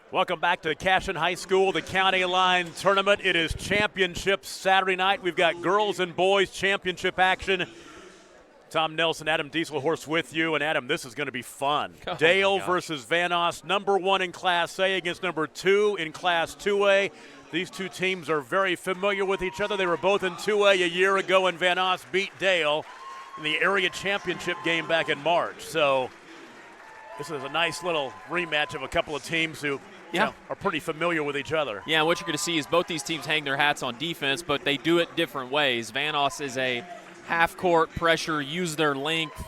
Welcome back to Cashin High School, the County Line Tournament. It is championship Saturday night. We've got girls and boys championship action. Tom Nelson, Adam Dieselhorst with you. And Adam, this is going to be fun. Dale versus Vanoss, number 1 in Class A against number 2 in Class 2A. These two teams are very familiar with each other. They were both in 2A a year ago, and Vanoss beat Dale in the area championship game back in March. So this is a nice little rematch of a couple of teams who are pretty familiar with each other. Yeah, what you're going to see is both these teams hang their hats on defense, but they do it different ways. Vanoss is a half-court pressure, use their length,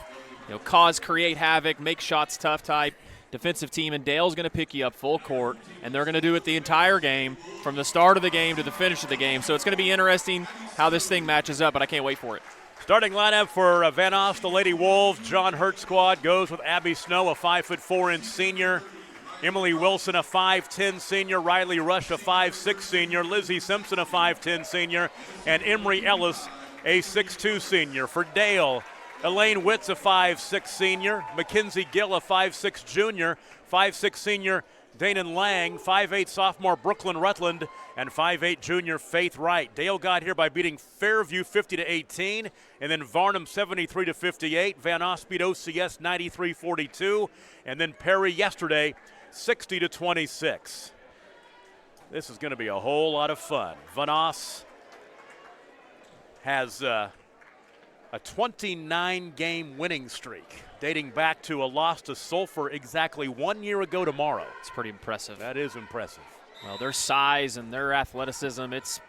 create havoc, make shots tough type defensive team, and Dale's going to pick you up full court, and they're going to do it the entire game from the start of the game to the finish of the game. So it's going to be interesting how this thing matches up, but I can't wait for it. Starting lineup for Vanoss, the Lady Wolves. John Hurt squad goes with Abby Snow, a 5'4" senior. Emily Wilson, a 5'10" senior. Riley Rush, a 5'6" senior. Lizzie Simpson, a 5'10" senior. And Emery Ellis, a 6'2" senior. For Dale, Elaine Witts, a 5'6" senior. Mackenzie Gill, a 5'6" junior. 5'6" senior Danon Lang, 5'8" sophomore Brooklyn Rutland, and 5'8" junior Faith Wright. Dale got here by beating Fairview 50-18, and then Varnum 73-58. Vanoss beat OCS 93-42, and then Perry yesterday 60-26. This is going to be a whole lot of fun. Vanoss has a 29-game winning streak dating back to a loss to Sulphur exactly 1 year ago tomorrow. It's pretty impressive. That is impressive. Well, their size and their athleticism, it's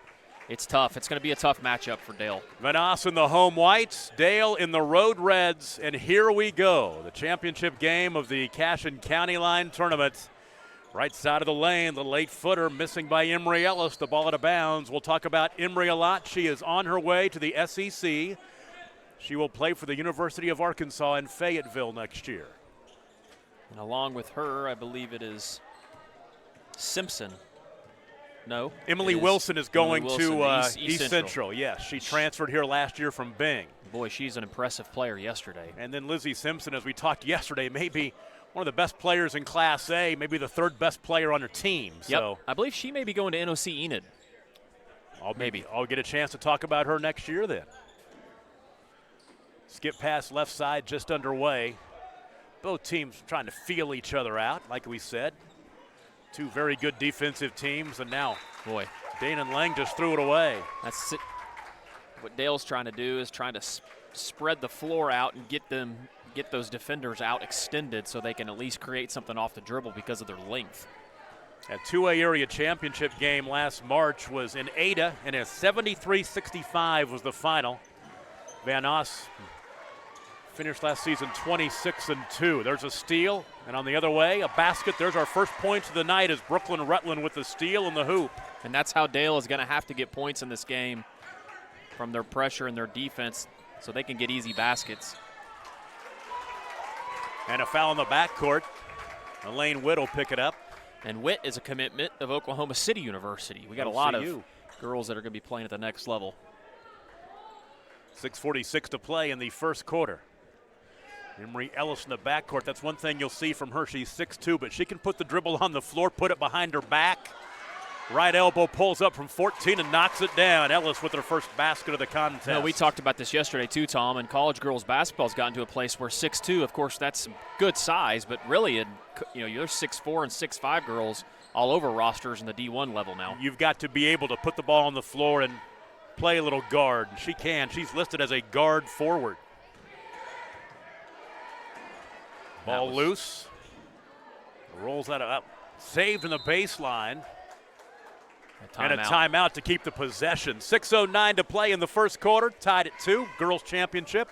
tough. It's going to be a tough matchup for Dale. Vanoss in the home whites, Dale in the road reds, and here we go. The championship game of the Cashin County Line Tournament. Right side of the lane, the late footer missing by Emery Ellis, the ball out of bounds. We'll talk about Emery a lot. She is on her way to the SEC. She will play for the University of Arkansas in Fayetteville next year. And along with her, I believe it is Simpson. No. Emily Wilson is going to East Central. Yes, she transferred here last year from Bing. Boy, she's an impressive player yesterday. And then Lizzie Simpson, as we talked yesterday, maybe one of the best players in Class A, maybe the third best player on her team. Yep. So I believe she may be going to NOC Enid. I'll get a chance to talk about her next year then. Skip pass left side just underway. Both teams trying to feel each other out, like we said. Two very good defensive teams, and now, boy, Danon Lang just threw it away. That's it. What Dale's trying to do is trying to spread the floor out and get those defenders out extended so they can at least create something off the dribble because of their length. That 2A area championship game last March was in Ada, and a 73-65 was the final. Vanoss finished last season 26-2. There's a steal, and on the other way, a basket. There's our first points of the night as Brooklyn Rutland with the steal and the hoop. And that's how Dale is going to have to get points in this game from their pressure and their defense so they can get easy baskets. And a foul in the backcourt. Elaine Witt will pick it up. And Witt is a commitment of Oklahoma City University. We got a lot of girls that are going to be playing at the next level. 6:46 to play in the first quarter. Emery Ellis in the backcourt. That's one thing you'll see from her. She's 6'2", but she can put the dribble on the floor, put it behind her back. Right elbow pulls up from 14 and knocks it down. Ellis with her first basket of the contest. No, we talked about this yesterday too, Tom, and college girls basketball's gotten to a place where 6'2", of course, that's some good size, but really, you're 6'4" and 6'5" girls all over rosters in the D1 level now. You've got to be able to put the ball on the floor and play a little guard. She can. She's listed as a guard forward. Ball loose. Rolls that up. Saved in the baseline. And a timeout to keep the possession. 6:09 to play in the first quarter. Tied at 2. Girls Championship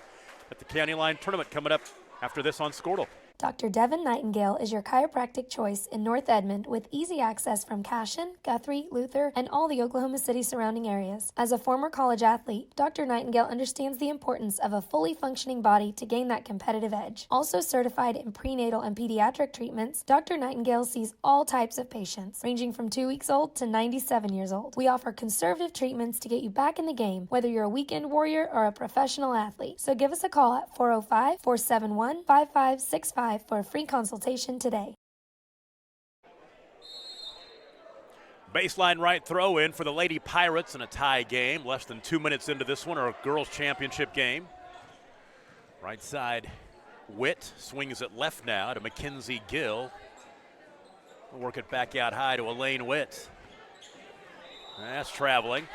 at the County Line Tournament coming up after this on Squirtle. Dr. Devin Nightingale is your chiropractic choice in North Edmond with easy access from Cashin, Guthrie, Luther, and all the Oklahoma City surrounding areas. As a former college athlete, Dr. Nightingale understands the importance of a fully functioning body to gain that competitive edge. Also certified in prenatal and pediatric treatments, Dr. Nightingale sees all types of patients, ranging from 2 weeks old to 97 years old. We offer conservative treatments to get you back in the game, whether you're a weekend warrior or a professional athlete. So give us a call at 405-471-5565 for a free consultation today. Baseline right throw in for the Lady Pirates in a tie game. Less than 2 minutes into this one, or a girls championship game. Right side, Witt swings it left now to Mackenzie Gill. We'll work it back out high to Elaine Witt. That's traveling.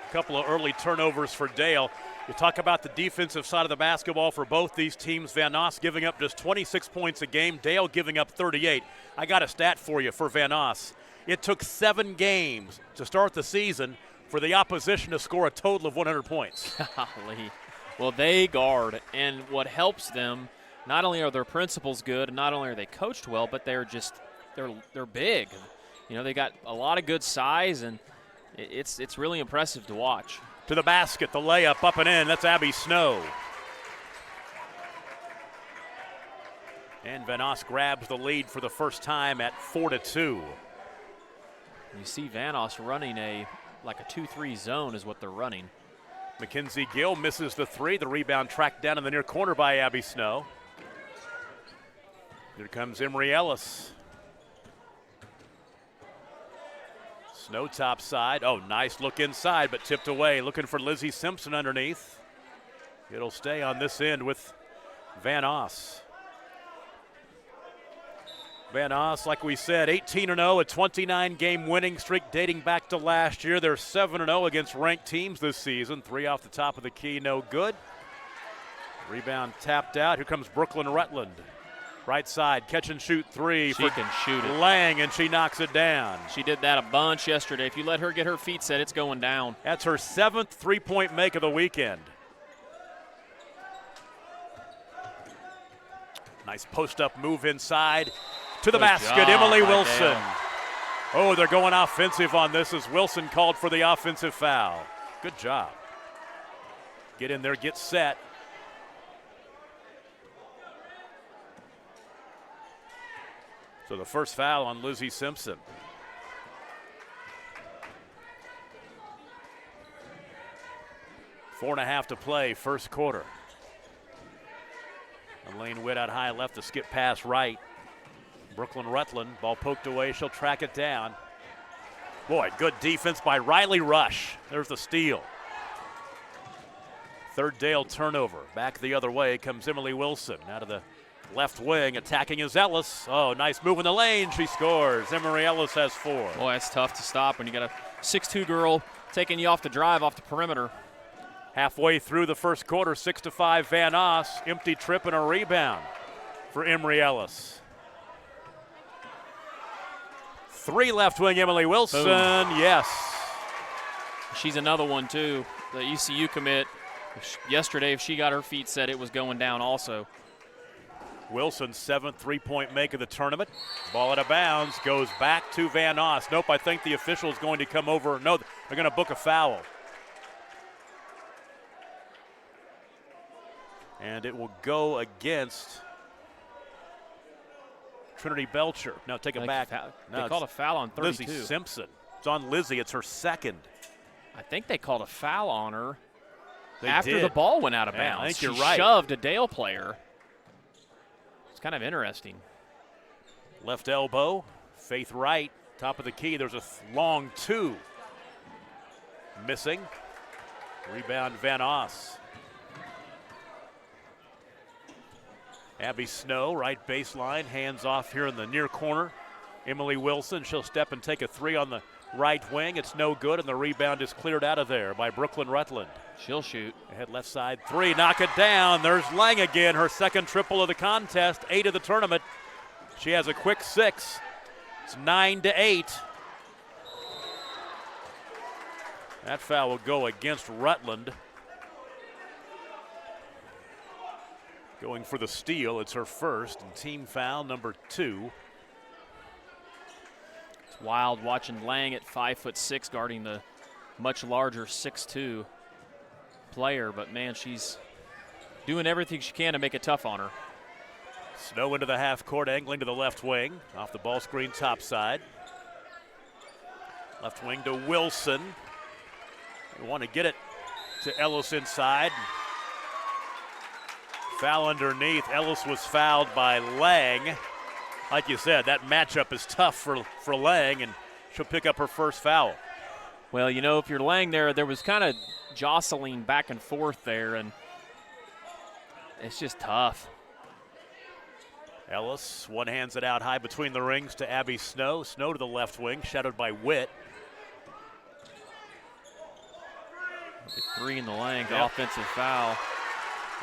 A couple of early turnovers for Dale. You talk about the defensive side of the basketball for both these teams. Vanoss giving up just 26 points a game. Dale giving up 38. I got a stat for you for Vanoss. It took 7 games to start the season for the opposition to score a total of 100 points. Golly. Well, they guard, and what helps them, not only are their principals good, and not only are they coached well, but they're big. You know, they got a lot of good size, and it's really impressive to watch. To the basket, the layup up and in. That's Abby Snow. And Vanoss grabs the lead for the first time at 4-2. You see Vanoss running like a 2-3 zone is what they're running. Mackenzie Gill misses the three. The rebound tracked down in the near corner by Abby Snow. Here comes Emery Ellis. Snow top side. Oh, nice look inside, but tipped away. Looking for Lizzie Simpson underneath. It'll stay on this end with Vanoss. Vanoss, like we said, 18-0, a 29-game winning streak dating back to last year. They're 7-0 against ranked teams this season. 3 off the top of the key, no good. Rebound tapped out. Here comes Brooklyn Rutland. Right side, catch and shoot three. She can shoot it. Lang, and she knocks it down. She did that a bunch yesterday. If you let her get her feet set, it's going down. That's her 7th three-point make of the weekend. Nice post-up move inside. To the basket, Emily Wilson. Oh, they're going offensive on this as Wilson called for the offensive foul. Good job. Get in there, get set. So the first foul on Lizzie Simpson. Four and a half to play, first quarter. Elaine Witt out high left, the skip pass right. Brooklyn Rutland, ball poked away, she'll track it down. Boy, good defense by Riley Rush. There's the steal. Third Dale turnover. Back the other way comes Emily Wilson out of the left wing. Attacking is Ellis. Oh, nice move in the lane. She scores. Emery Ellis has 4. Boy, that's tough to stop when you got a 6'2" girl taking you off the drive, off the perimeter. Halfway through the first quarter, 6-5 Vanoss. Empty trip and a rebound for Emery Ellis. 3 left wing, Emily Wilson. Boom. Yes. She's another one, too. The ECU commit. Yesterday, if she got her feet set, it was going down also. Wilson's 7th three-point make of the tournament. Ball out of bounds, goes back to Vanoss. Nope, I think the official is going to come over. No, they're going to book a foul. And it will go against Trinity Belcher. No, take it back. They called a foul on 32. Lizzie Simpson. It's on Lizzie. It's her 2nd. I think they called a foul on her they after did. The ball went out of bounds. I think she you're right. Shoved a Dale player. It's kind of interesting. Left elbow, Faith Wright, top of the key. There's a long 2. Missing. Rebound Vanoss. Abby Snow, right baseline, hands off here in the near corner. Emily Wilson, she'll step and take a 3 on the right wing. It's no good, and the rebound is cleared out of there by Brooklyn Rutland. She'll shoot. Ahead left side 3, knock it down. There's Lang again, her 2nd triple of the contest, 8 of the tournament. She has a quick 6. It's 9-8. That foul will go against Rutland. Going for the steal, it's her first, and team foul number 2. It's wild watching Lang at 5'6", guarding the much larger 6'2" player, but man, she's doing everything she can to make it tough on her. Snow into the half court, angling to the left wing, off the ball screen top side. Left wing to Wilson. We want to get it to Ellis inside. Foul underneath. Ellis was fouled by Lang. Like you said, that matchup is tough for Lang, and she'll pick up her first foul. Well, you know, if you're laying there, there was kind of jostling back and forth there, and it's just tough. Ellis one-hands it out high between the rings to Abby Snow. Snow to the left wing, shadowed by Witt. Three in the lane, Yep. offensive foul.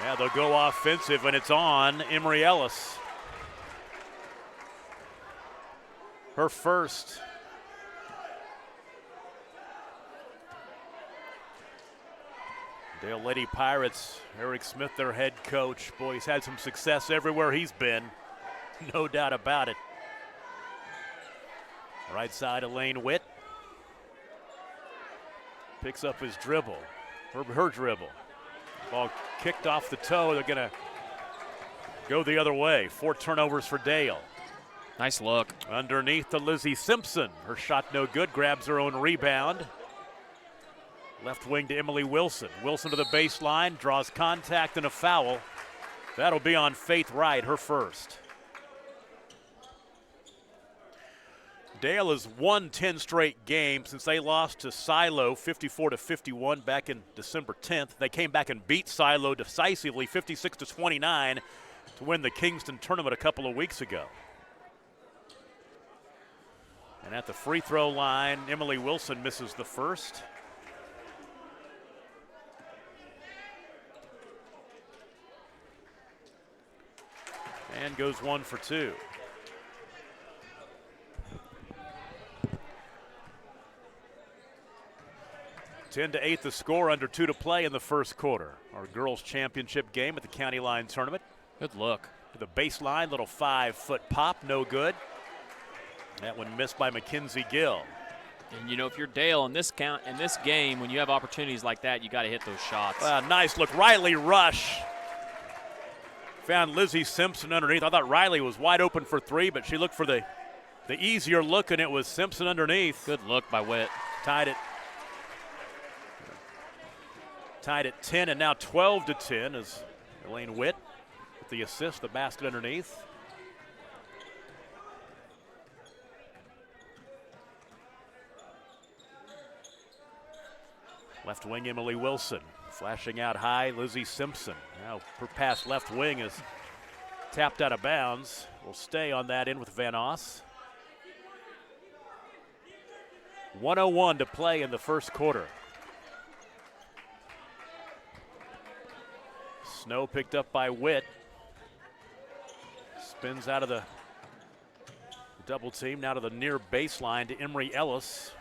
Yeah, they'll go offensive, and it's on Emery Ellis. Her first. Dale Lady Pirates, Eric Smith, their head coach. Boy, he's had some success everywhere he's been. No doubt about it. Right side, Elaine Witt. Picks up his dribble, her dribble. Ball kicked off the toe. They're going to go the other way. 4 turnovers for Dale. Nice look. Underneath to Lizzie Simpson. Her shot no good, grabs her own rebound. Left wing to Emily Wilson. Wilson to the baseline, draws contact and a foul. That'll be on Faith Wright, her first. Dale has won 10 straight games since they lost to Silo 54-51 back in December 10th. They came back and beat Silo decisively 56-29 to win the Kingston tournament a couple of weeks ago. And at the free throw line, Emily Wilson misses the first. And goes 1 for 2. Ten to 8 the score, under 2 to play in the first quarter. Our girls championship game at the County Line tournament. Good look. To the baseline, little 5-foot pop, no good. That one missed by Mackenzie Gill. And you know, if you're Dale in this game, when you have opportunities like that, you got to hit those shots. Nice look, Riley Rush. Found Lizzie Simpson underneath. I thought Riley was wide open for 3, but she looked for the easier look, and it was Simpson underneath. Good look by Witt. Tied at 10, and now 12-10 as Elaine Witt with the assist, the basket underneath. Left wing, Emily Wilson. Flashing out high, Lizzie Simpson. Now her pass left wing is tapped out of bounds. Will stay on that end with Vanoss. 1:01 to play in the first quarter. Snow picked up by Witt. Spins out of the double team, now to the near baseline to Emery Ellis.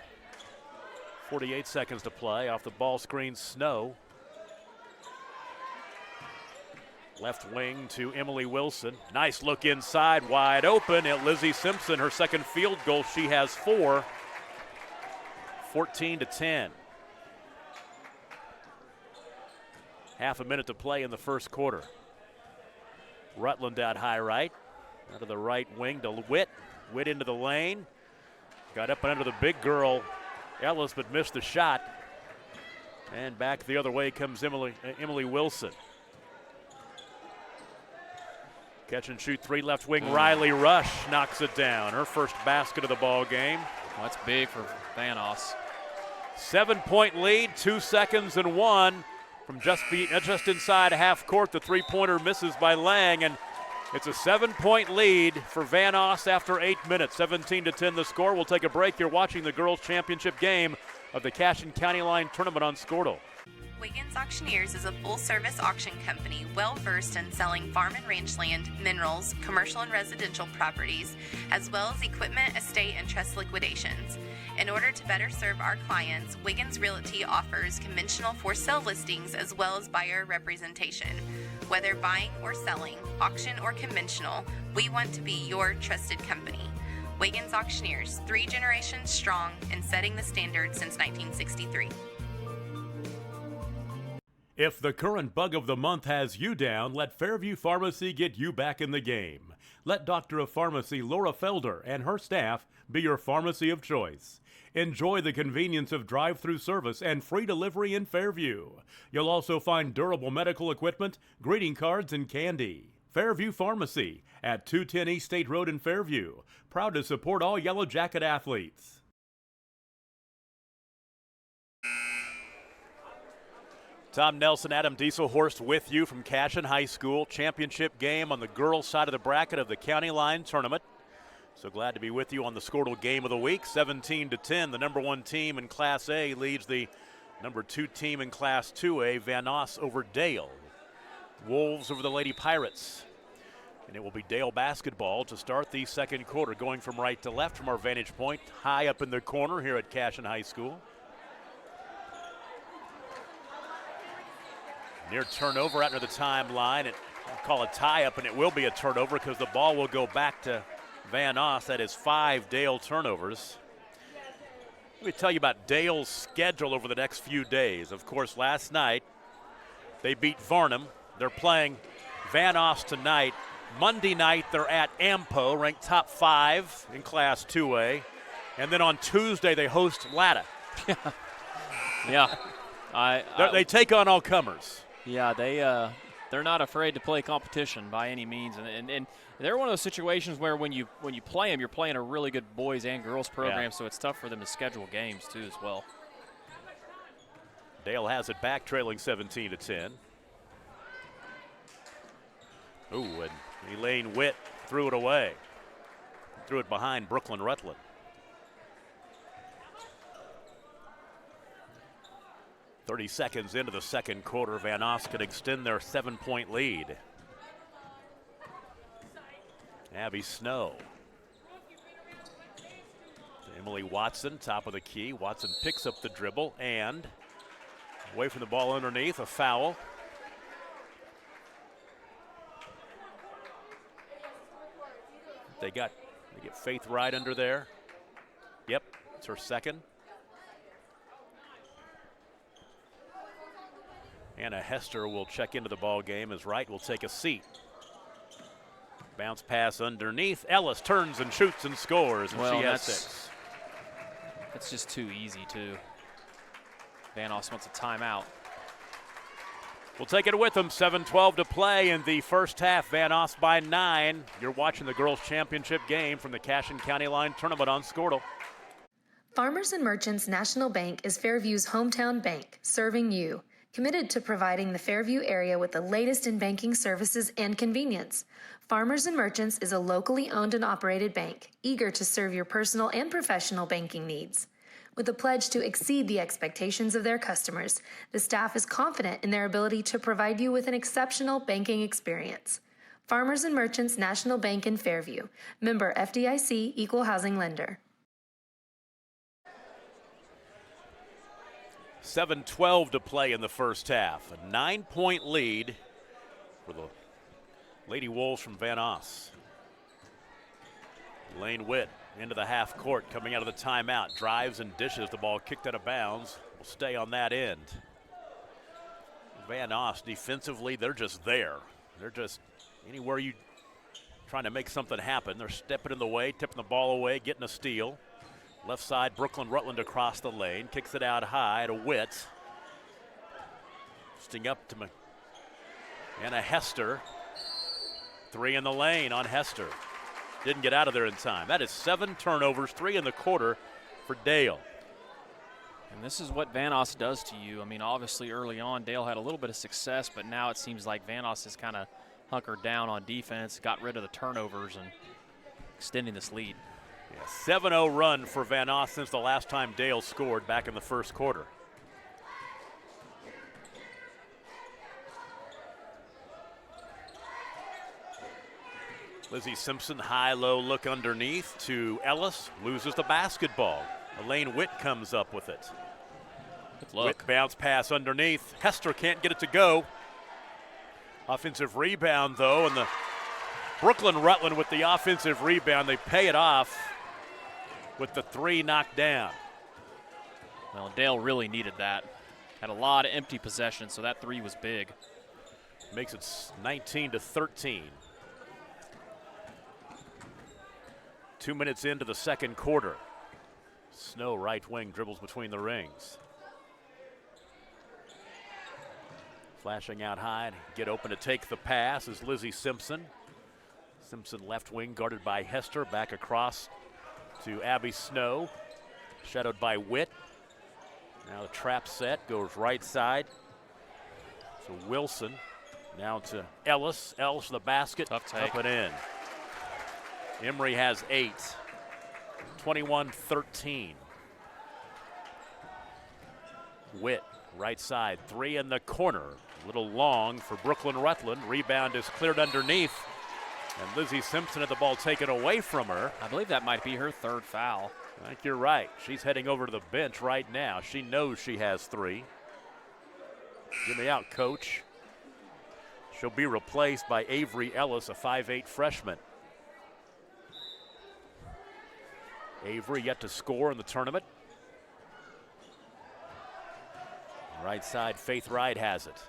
48 seconds to play. Off the ball screen, Snow. Left wing to Emily Wilson. Nice look inside, wide open at Lizzie Simpson. Her second field goal, she has 4. 14-10. Half a minute to play in the first quarter. Rutland out high right. Out of the right wing to Witt. Witt into the lane. Got up and under the big girl, Ellis, but missed the shot. And back the other way comes Emily Wilson. Catch and shoot 3 left wing. Riley Rush knocks it down. Her first basket of the ball game. Well, that's big for Vanoss. 7-point lead, 2 seconds and 1 from just inside half court. The 3-pointer misses by Lang, and it's a 7-point lead for Vanoss after 8 minutes. 17-10 the score. We'll take a break. You're watching the girls' championship game of the Cashin County Line tournament on Squirtle. Wiggins Auctioneers is a full-service auction company well-versed in selling farm and ranch land, minerals, commercial and residential properties, as well as equipment, estate, and trust liquidations. In order to better serve our clients, Wiggins Realty offers conventional for-sale listings as well as buyer representation. Whether buying or selling, auction or conventional, we want to be your trusted company. Wiggins Auctioneers, 3 generations strong and setting the standard since 1963. If the current bug of the month has you down, let Fairview Pharmacy get you back in the game. Let Doctor of Pharmacy Laura Felder and her staff be your pharmacy of choice. Enjoy the convenience of drive-through service and free delivery in Fairview. You'll also find durable medical equipment, greeting cards, and candy. Fairview Pharmacy at 210 East State Road in Fairview. Proud to support all Yellow Jacket athletes. Tom Nelson, Adam Dieselhorst with you from Cashin High School. Championship game on the girls' side of the bracket of the County Line Tournament. So glad to be with you on the Squirtle Game of the Week. 17-10, the number 1 team in Class A leads the number 2 team in Class 2A, Vanoss over Dale. Wolves over the Lady Pirates. And it will be Dale basketball to start the second quarter, going from right to left from our vantage point, high up in the corner here at Cashin High School. Near turnover out near the timeline. I'll call a tie-up, and it will be a turnover because the ball will go back to Vanoss. That is 5 Dale turnovers. Let me tell you about Dale's schedule over the next few days. Of course, last night they beat Varnum. They're playing Vanoss tonight. Monday night they're at Ampo, ranked top 5 in Class 2A. And then on Tuesday they host Latta. Yeah. They take on all comers. Yeah, they're not afraid to play competition by any means, and they're one of those situations where when you play them, you're playing a really good boys and girls program, so it's tough for them to schedule games too as well. Dale has it back, trailing 17-10. Ooh, and Elaine Witt threw it away. Threw it behind Brooklyn Rutland. "30 seconds into the second quarter, Vanoss can extend their 7-point lead. Abby Snow. Emily Watson, top of the key. Watson picks up the dribble and away from the ball underneath, a foul. They get Faith Wright under there. Yep, it's her second. Anna Hester will check into the ball game as Wright will take a seat. Bounce pass underneath. Ellis turns and shoots and scores, and she has 6. That's just too easy, too. Vanoss wants a timeout. We'll take it with them. 7:12 to play in the first half. Vanoss by 9. You're watching the girls' championship game from the Cashin County Line Tournament on Squirtle. Farmers and Merchants National Bank is Fairview's hometown bank, serving you. Committed to providing the Fairview area with the latest in banking services and convenience. Farmers and Merchants is a locally owned and operated bank, eager to serve your personal and professional banking needs. With a pledge to exceed the expectations of their customers, the staff is confident in their ability to provide you with an exceptional banking experience. Farmers and Merchants National Bank in Fairview, member FDIC, equal housing lender. 7:12 to play in the first half. A 9-point lead for the Lady Wolves from Vanoss. Lane Witt into the half court, coming out of the timeout. Drives and dishes. The ball kicked out of bounds. Will stay on that end. Vanoss defensively, they're just there. They're just anywhere you trying to make something happen. They're stepping in the way, tipping the ball away, getting a steal. Left side, Brooklyn Rutland across the lane. Kicks it out high to Witt. Sting up to Anna Hester. 3 in the lane on Hester. Didn't get out of there in time. That is 7 turnovers, 3 in the quarter for Dale. And this is what Vanoss does to you. I mean, obviously early on, Dale had a little bit of success, but now it seems like Vanoss has kind of hunkered down on defense, got rid of the turnovers, and extending this lead. Yeah, 7-0 run for Vanoss since the last time Dale scored back in the first quarter. Lizzie Simpson, high-low look underneath to Ellis, loses the basketball. Elaine Witt comes up with it. Witt bounce pass underneath. Hester can't get it to go. Offensive rebound, though, and the Brooklyn Rutland with the offensive rebound. They pay it off with the 3 knocked down. Well, Dale really needed that. Had a lot of empty possession, so that 3 was big. Makes it 19-13. 2 minutes into the second quarter. Snow, right wing, dribbles between the rings. Flashing out high and get open to take the pass is Lizzie Simpson. Simpson left wing guarded by Hester. Back across to Abby Snow. Shadowed by Witt. Now the trap set goes right side. To Wilson. Now to Ellis. Ellis to the basket. Tough take. Up and in. Emery has 8. 21-13. Witt, right side. 3 in the corner. A little long for Brooklyn Rutland. Rebound is cleared underneath. And Lizzie Simpson had the ball taken away from her. I believe that might be her 3rd foul. I think you're right. She's heading over to the bench right now. She knows she has 3. Get me out, coach. She'll be replaced by Avery Ellis, a 5'8 freshman. Avery yet to score in the tournament. Right side, Faith Wright has it.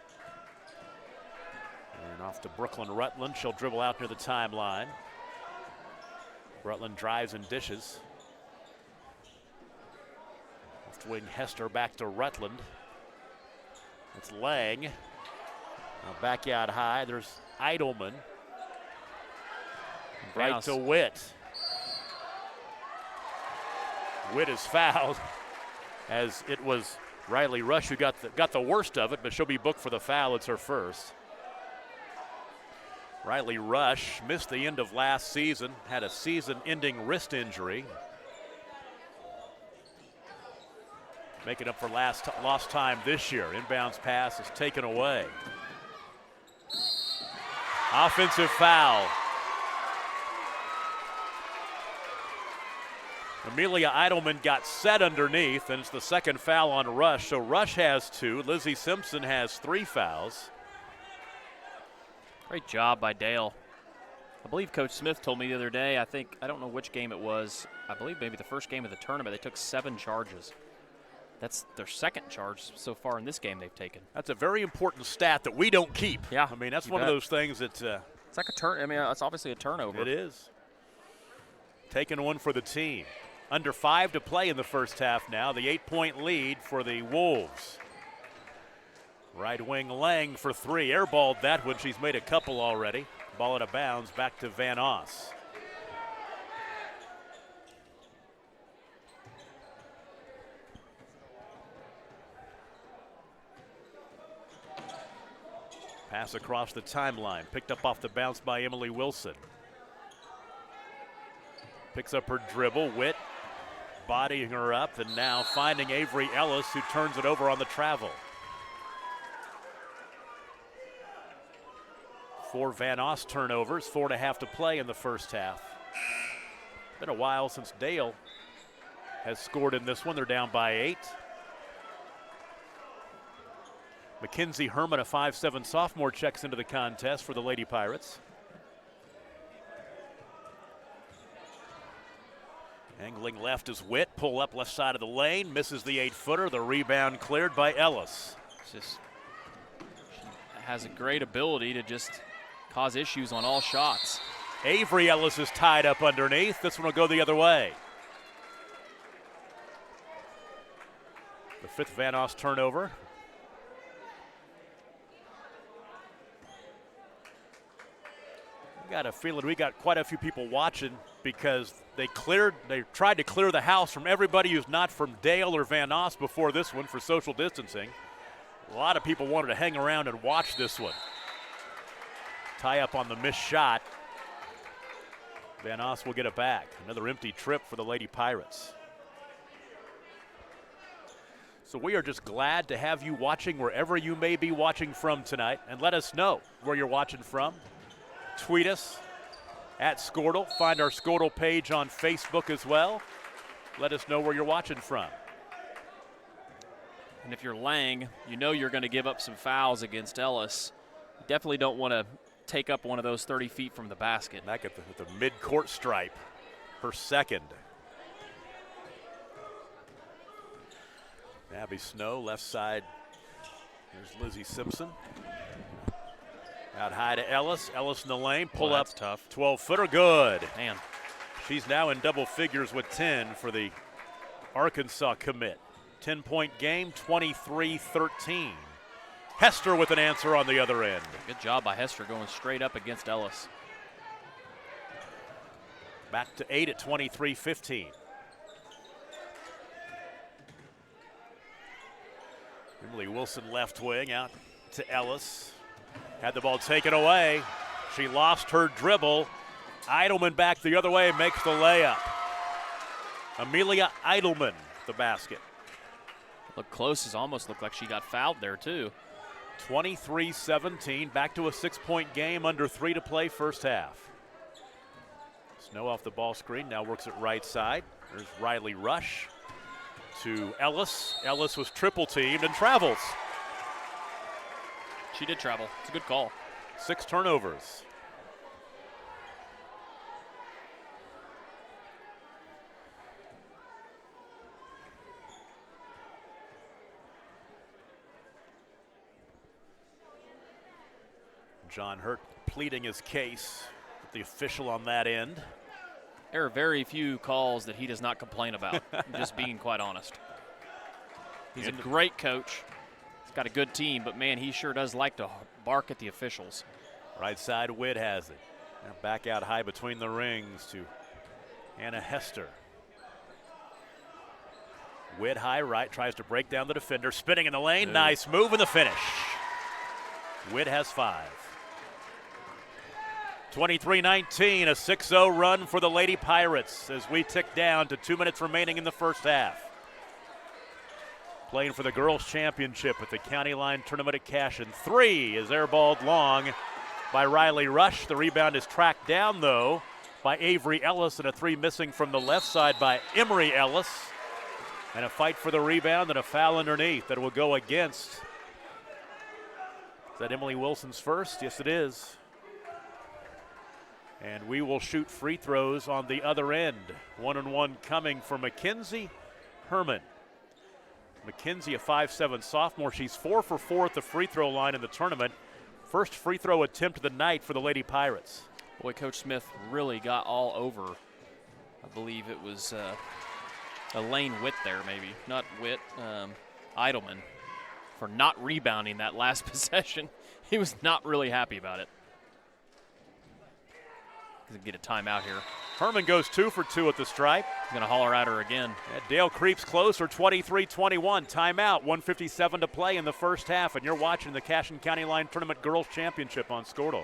And off to Brooklyn Rutland. She'll dribble out near the timeline. Rutland drives and dishes. Left wing Hester back to Rutland. It's Lang. Now back out high. There's Eidelman. Right to Witt. Witt is fouled, as it was Riley Rush who got the worst of it, but she'll be booked for the foul. It's her first. Riley Rush missed the end of last season, had a season-ending wrist injury. Making up for lost time this year. Inbounds pass is taken away. Offensive foul. Amelia Eidelman got set underneath, and it's the second foul on Rush. So Rush has 2. Lizzie Simpson has 3 fouls. Great job by Dale. I believe Coach Smith told me the other day, I don't know which game it was, I believe maybe the first game of the tournament, they took 7 charges. That's their 2nd charge so far in this game they've taken. That's a very important stat that we don't keep. Yeah, I mean, that's one of those things that it's like a turn. I mean, it's obviously a turnover. It is. Taking one for the team. Under 5 to play in the first half now. The 8-point lead for the Wolves. Right wing Lang for 3. Airballed that one. She's made a couple already. Ball out of bounds back to Vanoss. Pass across the timeline. Picked up off the bounce by Emily Wilson. Picks up her dribble. Witt bodying her up, and now finding Avery Ellis, who turns it over on the travel. 4 Vanoss turnovers, 4.5 to play in the first half. Been a while since Dale has scored in this one. They're down by 8. Mackenzie Herman, a 5'7" sophomore, checks into the contest for the Lady Pirates. Angling left is Witt. Pull up left side of the lane. Misses the 8-footer. The rebound cleared by Ellis. She has a great ability to just cause issues on all shots. Avery Ellis is tied up underneath. This one will go the other way. The 5th Vanoss turnover. Got a feeling we got quite a few people watching because they tried to clear the house from everybody who's not from Dale or Vanoss before this one for social distancing. A lot of people wanted to hang around and watch this one. Tie up on the missed shot. Vanoss will get it back. Another empty trip for the Lady Pirates. So we are just glad to have you watching wherever you may be watching from tonight, and let us know where you're watching from. Tweet us at Squirtle. Find our Squirtle page on Facebook as well. Let us know where you're watching from. And if you're Lang, you know you're going to give up some fouls against Ellis. You definitely don't want to take up one of those 30 feet from the basket. Back at the mid-court stripe, her 2nd. Abby Snow, left side. Here's Lizzie Simpson. Out high to Ellis. Ellis in the lane. Pull up. Tough. 12-footer. Good. Man. She's now in double figures with 10 for the Arkansas commit. 10-point game, 23-13. Hester with an answer on the other end. Good job by Hester going straight up against Ellis. Back to 8 at 23-15. Emily Wilson left wing out to Ellis. Had the ball taken away. She lost her dribble. Eidelman back the other way, makes the layup. Amelia Eidelman, the basket. Looked close. It almost looked like she got fouled there, too. 23-17, back to a 6-point game, under 3 to play first half. Snow off the ball screen, now works it right side. There's Riley Rush to Ellis. Ellis was triple teamed and travels. She did travel. It's a good call. 6 turnovers. John Hurt pleading his case with the official on that end. There are very few calls that he does not complain about, just being quite honest. He's a great coach. He's got a good team, but, man, he sure does like to bark at the officials. Right side, Witt has it. Now back out high between the rings to Anna Hester. Witt high right, tries to break down the defender, spinning in the lane. Ooh. Nice move in the finish. Witt has 5. 23-19, a 6-0 run for the Lady Pirates as we tick down to 2 minutes remaining in the first half. Playing for the girls' championship at the County Line Tournament at Cashin. 3 is airballed long by Riley Rush. The rebound is tracked down, though, by Avery Ellis, and a 3 missing from the left side by Emery Ellis. And a fight for the rebound and a foul underneath that will go against. Is that Emily Wilson's first? Yes, it is. And we will shoot free throws on the other end. 1-and-1 coming for Mackenzie Herman. Mackenzie, a 5'7" sophomore. She's 4 for 4 at the free throw line in the tournament. First free throw attempt of the night for the Lady Pirates. Boy, Coach Smith really got all over. I believe it was Elaine Witt there, maybe. Not Witt, Eidelman, for not rebounding that last possession. He was not really happy about it. He's going to get a timeout here. Herman goes 2 for 2 at the stripe. He's going to holler at her again. Dale creeps closer, 23-21. Timeout, 1:57 to play in the first half, and you're watching the Cashin County Line Tournament Girls Championship on Scordo.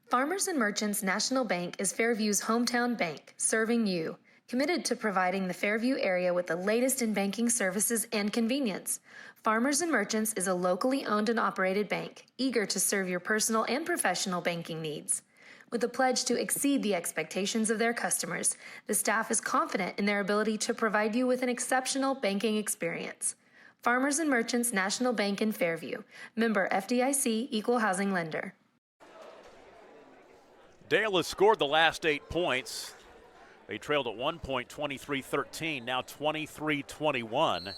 Farmers and Merchants National Bank is Fairview's hometown bank, serving you. Committed to providing the Fairview area with the latest in banking services and convenience. Farmers and Merchants is a locally owned and operated bank, eager to serve your personal and professional banking needs. With a pledge to exceed the expectations of their customers, the staff is confident in their ability to provide you with an exceptional banking experience. Farmers and Merchants National Bank in Fairview, member FDIC, equal housing lender. Dale has scored the last 8 points. They trailed at one point, 23-13, now 23-21.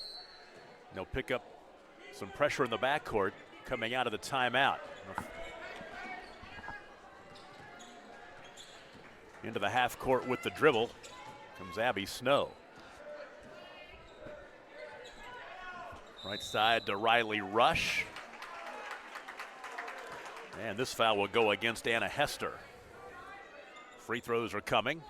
They'll pick up some pressure in the backcourt coming out of the timeout. Into the half court with the dribble comes Abby Snow. Right side to Riley Rush. And this foul will go against Anna Hester. Free throws are coming.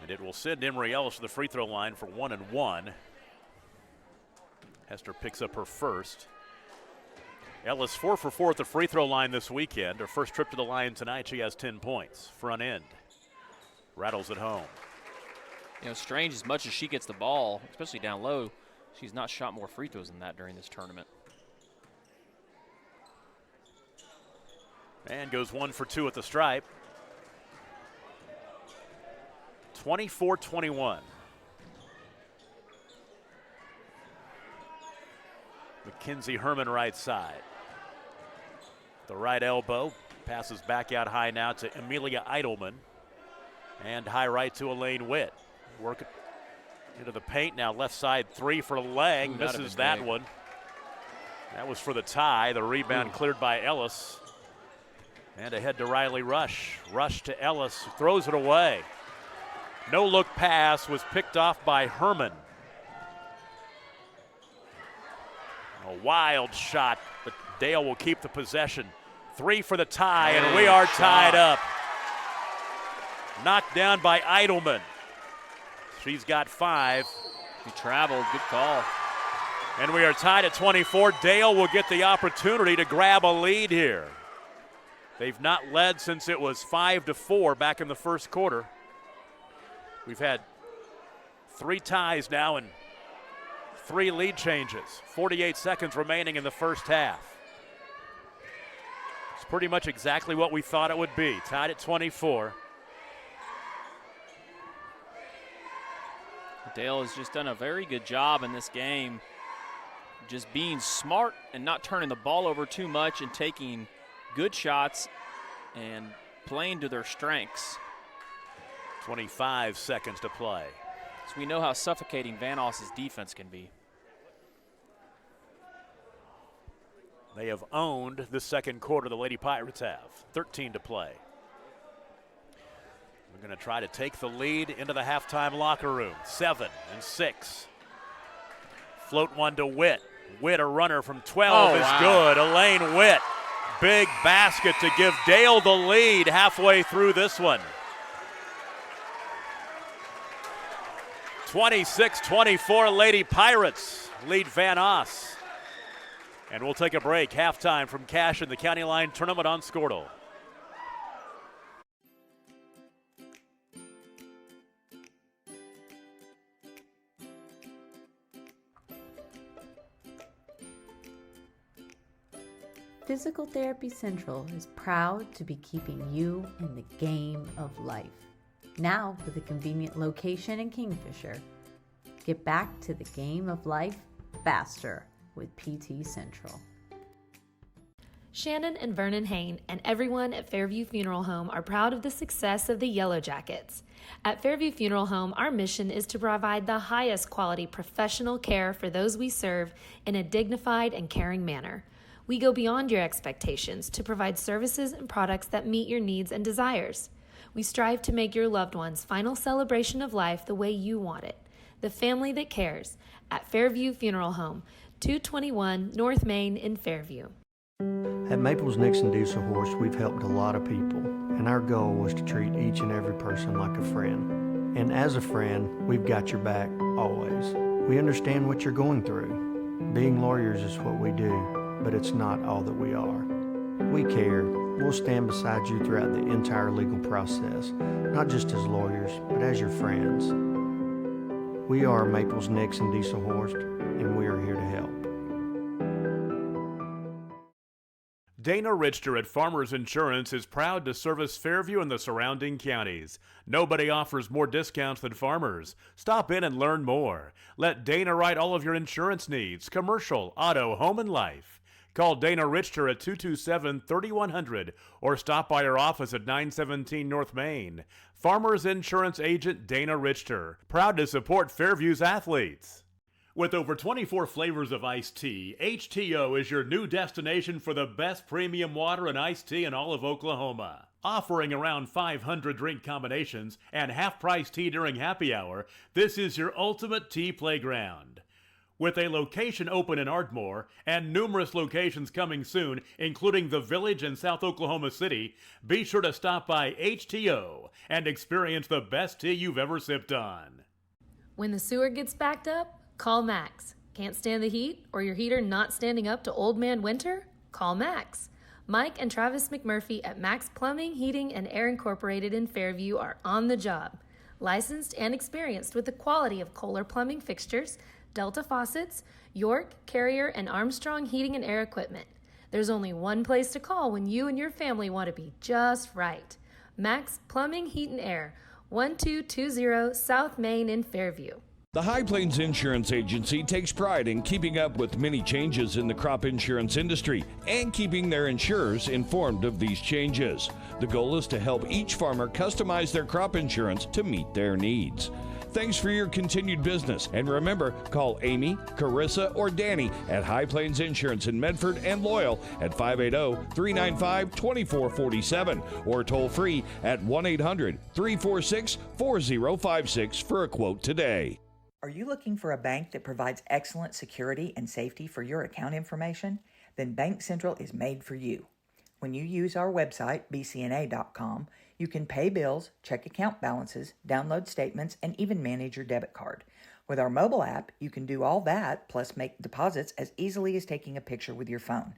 And it will send Emery Ellis to the free throw line for 1-and-1. Hester picks up her first. Ellis 4 for 4 at the free throw line this weekend. Her first trip to the line tonight, she has 10 points. Front end. Rattles it home. You know, Strange, as much as she gets the ball, especially down low, she's not shot more free throws than that during this tournament. And goes 1 for 2 at the stripe. 24-21. Mackenzie Herman right side. The right elbow passes back out high now to Amelia Eidelman. And high right to Elaine Witt. Work it into the paint now. Left side 3 for Lang. Ooh, misses that one. That was for the tie. The rebound cleared by Ellis. And ahead to Riley Rush. Rush to Ellis. Throws it away. No look pass was picked off by Herman. A wild shot, but Dale will keep the possession. 3 for the tie, and we are tied up. Knocked down by Eidelman. She's got 5. He traveled. Good call. And we are tied at 24. Dale will get the opportunity to grab a lead here. They've not led since it was 5-4 back in the first quarter. We've had 3 ties now and 3 lead changes. 48 seconds remaining in the first half. It's pretty much exactly what we thought it would be. Tied at 24. Dale has just done a very good job in this game, just being smart and not turning the ball over too much and taking good shots and playing to their strengths. 25 seconds to play. So we know how suffocating Vanoss's defense can be. They have owned the second quarter, the Lady Pirates have. 13 to play. We're going to try to take the lead into the halftime locker room. 7 and 6. Float one to Witt. Witt, a runner from 12, is good. Elaine Witt, big basket to give Dale the lead halfway through this one. 26-24, Lady Pirates lead Vanoss. And we'll take a break. Halftime from Cash in the County Line Tournament on Squirtle. Physical Therapy Central is proud to be keeping you in the game of life. Now with a convenient location in Kingfisher. Get back to the game of life faster with PT Central. Shannon and Vernon Hain and everyone at Fairview Funeral Home are proud of the success of the Yellow Jackets. At Fairview Funeral Home, our mission is to provide the highest quality professional care for those we serve in a dignified and caring manner. We go beyond your expectations to provide services and products that meet your needs and desires. We strive to make your loved one's final celebration of life the way you want it. The family that cares at Fairview Funeral Home, 221 North Main in Fairview. At Maples Nixon Diesel Horse, we've helped a lot of people, and our goal was to treat each and every person like a friend. And as a friend, we've got your back always. We understand what you're going through. Being lawyers is what we do, but it's not all that we are. We care. We'll stand beside you throughout the entire legal process, not just as lawyers, but as your friends. We are Maples Nixon Diesel Horse, and we are here to help. Dana Richter at Farmers Insurance is proud to service Fairview and the surrounding counties. Nobody offers more discounts than Farmers. Stop in and learn more. Let Dana write all of your insurance needs, commercial, auto, home, and life. Call Dana Richter at 227-3100 or stop by our office at 917 North Main. Farmers Insurance Agent Dana Richter, proud to support Fairview's athletes. With over 24 flavors of iced tea, HTO is your new destination for the best premium water and iced tea in all of Oklahoma. Offering around 500 drink combinations and half-price tea during happy hour, this is your ultimate tea playground. With a location open in Ardmore and numerous locations coming soon, including the Village in South Oklahoma City, be sure to stop by HTO and experience the best tea you've ever sipped on. When the sewer gets backed up, call Max. Can't stand the heat or your heater not standing up to old man winter? Call Max. Mike and Travis McMurphy at Max Plumbing, Heating, and Air Incorporated in Fairview are on the job. Licensed and experienced with the quality of Kohler plumbing fixtures, Delta faucets, York, Carrier, and Armstrong heating and air equipment. There's only one place to call when you and your family want to be just right. Max Plumbing, Heat, and Air, 1220 South Main in Fairview. The High Plains Insurance Agency takes pride in keeping up with many changes in the crop insurance industry and keeping their insurers informed of these changes. The goal is to help each farmer customize their crop insurance to meet their needs. Thanks for your continued business, and remember, call Amy, Carissa, or Danny at High Plains Insurance in Medford and Loyal at 580-395-2447 or toll free at 1-800-346-4056 for a quote today. Are you looking for a bank that provides excellent security and safety for your account information? Then Bank Central is made for you. When you use our website, bcna.com, you can pay bills, check account balances, download statements, and even manage your debit card. With our mobile app, you can do all that, plus make deposits as easily as taking a picture with your phone.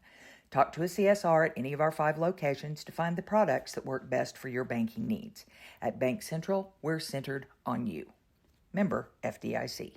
Talk to a CSR at any of our 5 locations to find the products that work best for your banking needs. At Bank Central, we're centered on you. Member FDIC.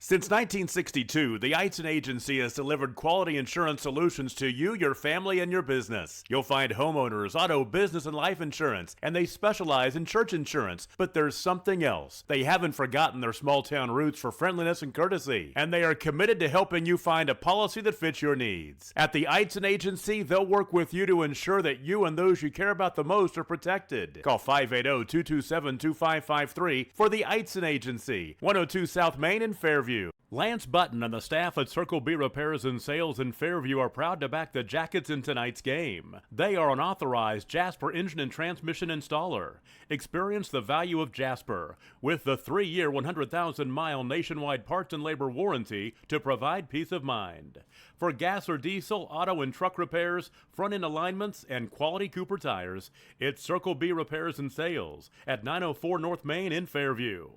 Since 1962, the Eitzen Agency has delivered quality insurance solutions to you, your family, and your business. You'll find homeowners, auto, business, and life insurance, and they specialize in church insurance. But there's something else. They haven't forgotten their small-town roots for friendliness and courtesy, and they are committed to helping you find a policy that fits your needs. At the Eitzen Agency, they'll work with you to ensure that you and those you care about the most are protected. Call 580-227-2553 for the Eitzen Agency, 102 South Main in Fairview. Lance Button and the staff at Circle B Repairs and Sales in Fairview are proud to back the Jackets in tonight's game. They are an authorized Jasper engine and transmission installer. Experience the value of Jasper with the 3-year, 100,000-mile nationwide parts and labor warranty to provide peace of mind. For gas or diesel, auto and truck repairs, front-end alignments, and quality Cooper tires, it's Circle B Repairs and Sales at 904 North Main in Fairview.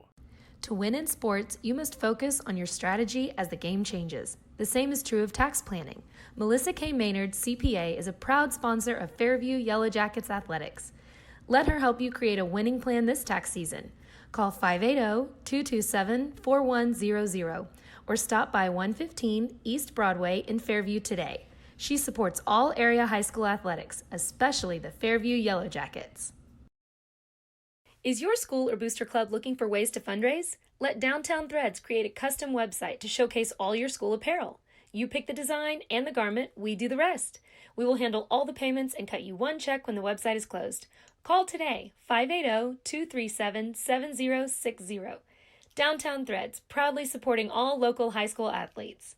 To win in sports, you must focus on your strategy as the game changes. The same is true of tax planning. Melissa K. Maynard, CPA, is a proud sponsor of Fairview Yellow Jackets Athletics. Let her help you create a winning plan this tax season. Call 580-227-4100 or stop by 115 East Broadway in Fairview today. She supports all area high school athletics, especially the Fairview Yellow Jackets. Is your school or booster club looking for ways to fundraise? Let Downtown Threads create a custom website to showcase all your school apparel. You pick the design and the garment, we do the rest. We will handle all the payments and cut you one check when the website is closed. Call today, 580-237-7060. Downtown Threads, proudly supporting all local high school athletes.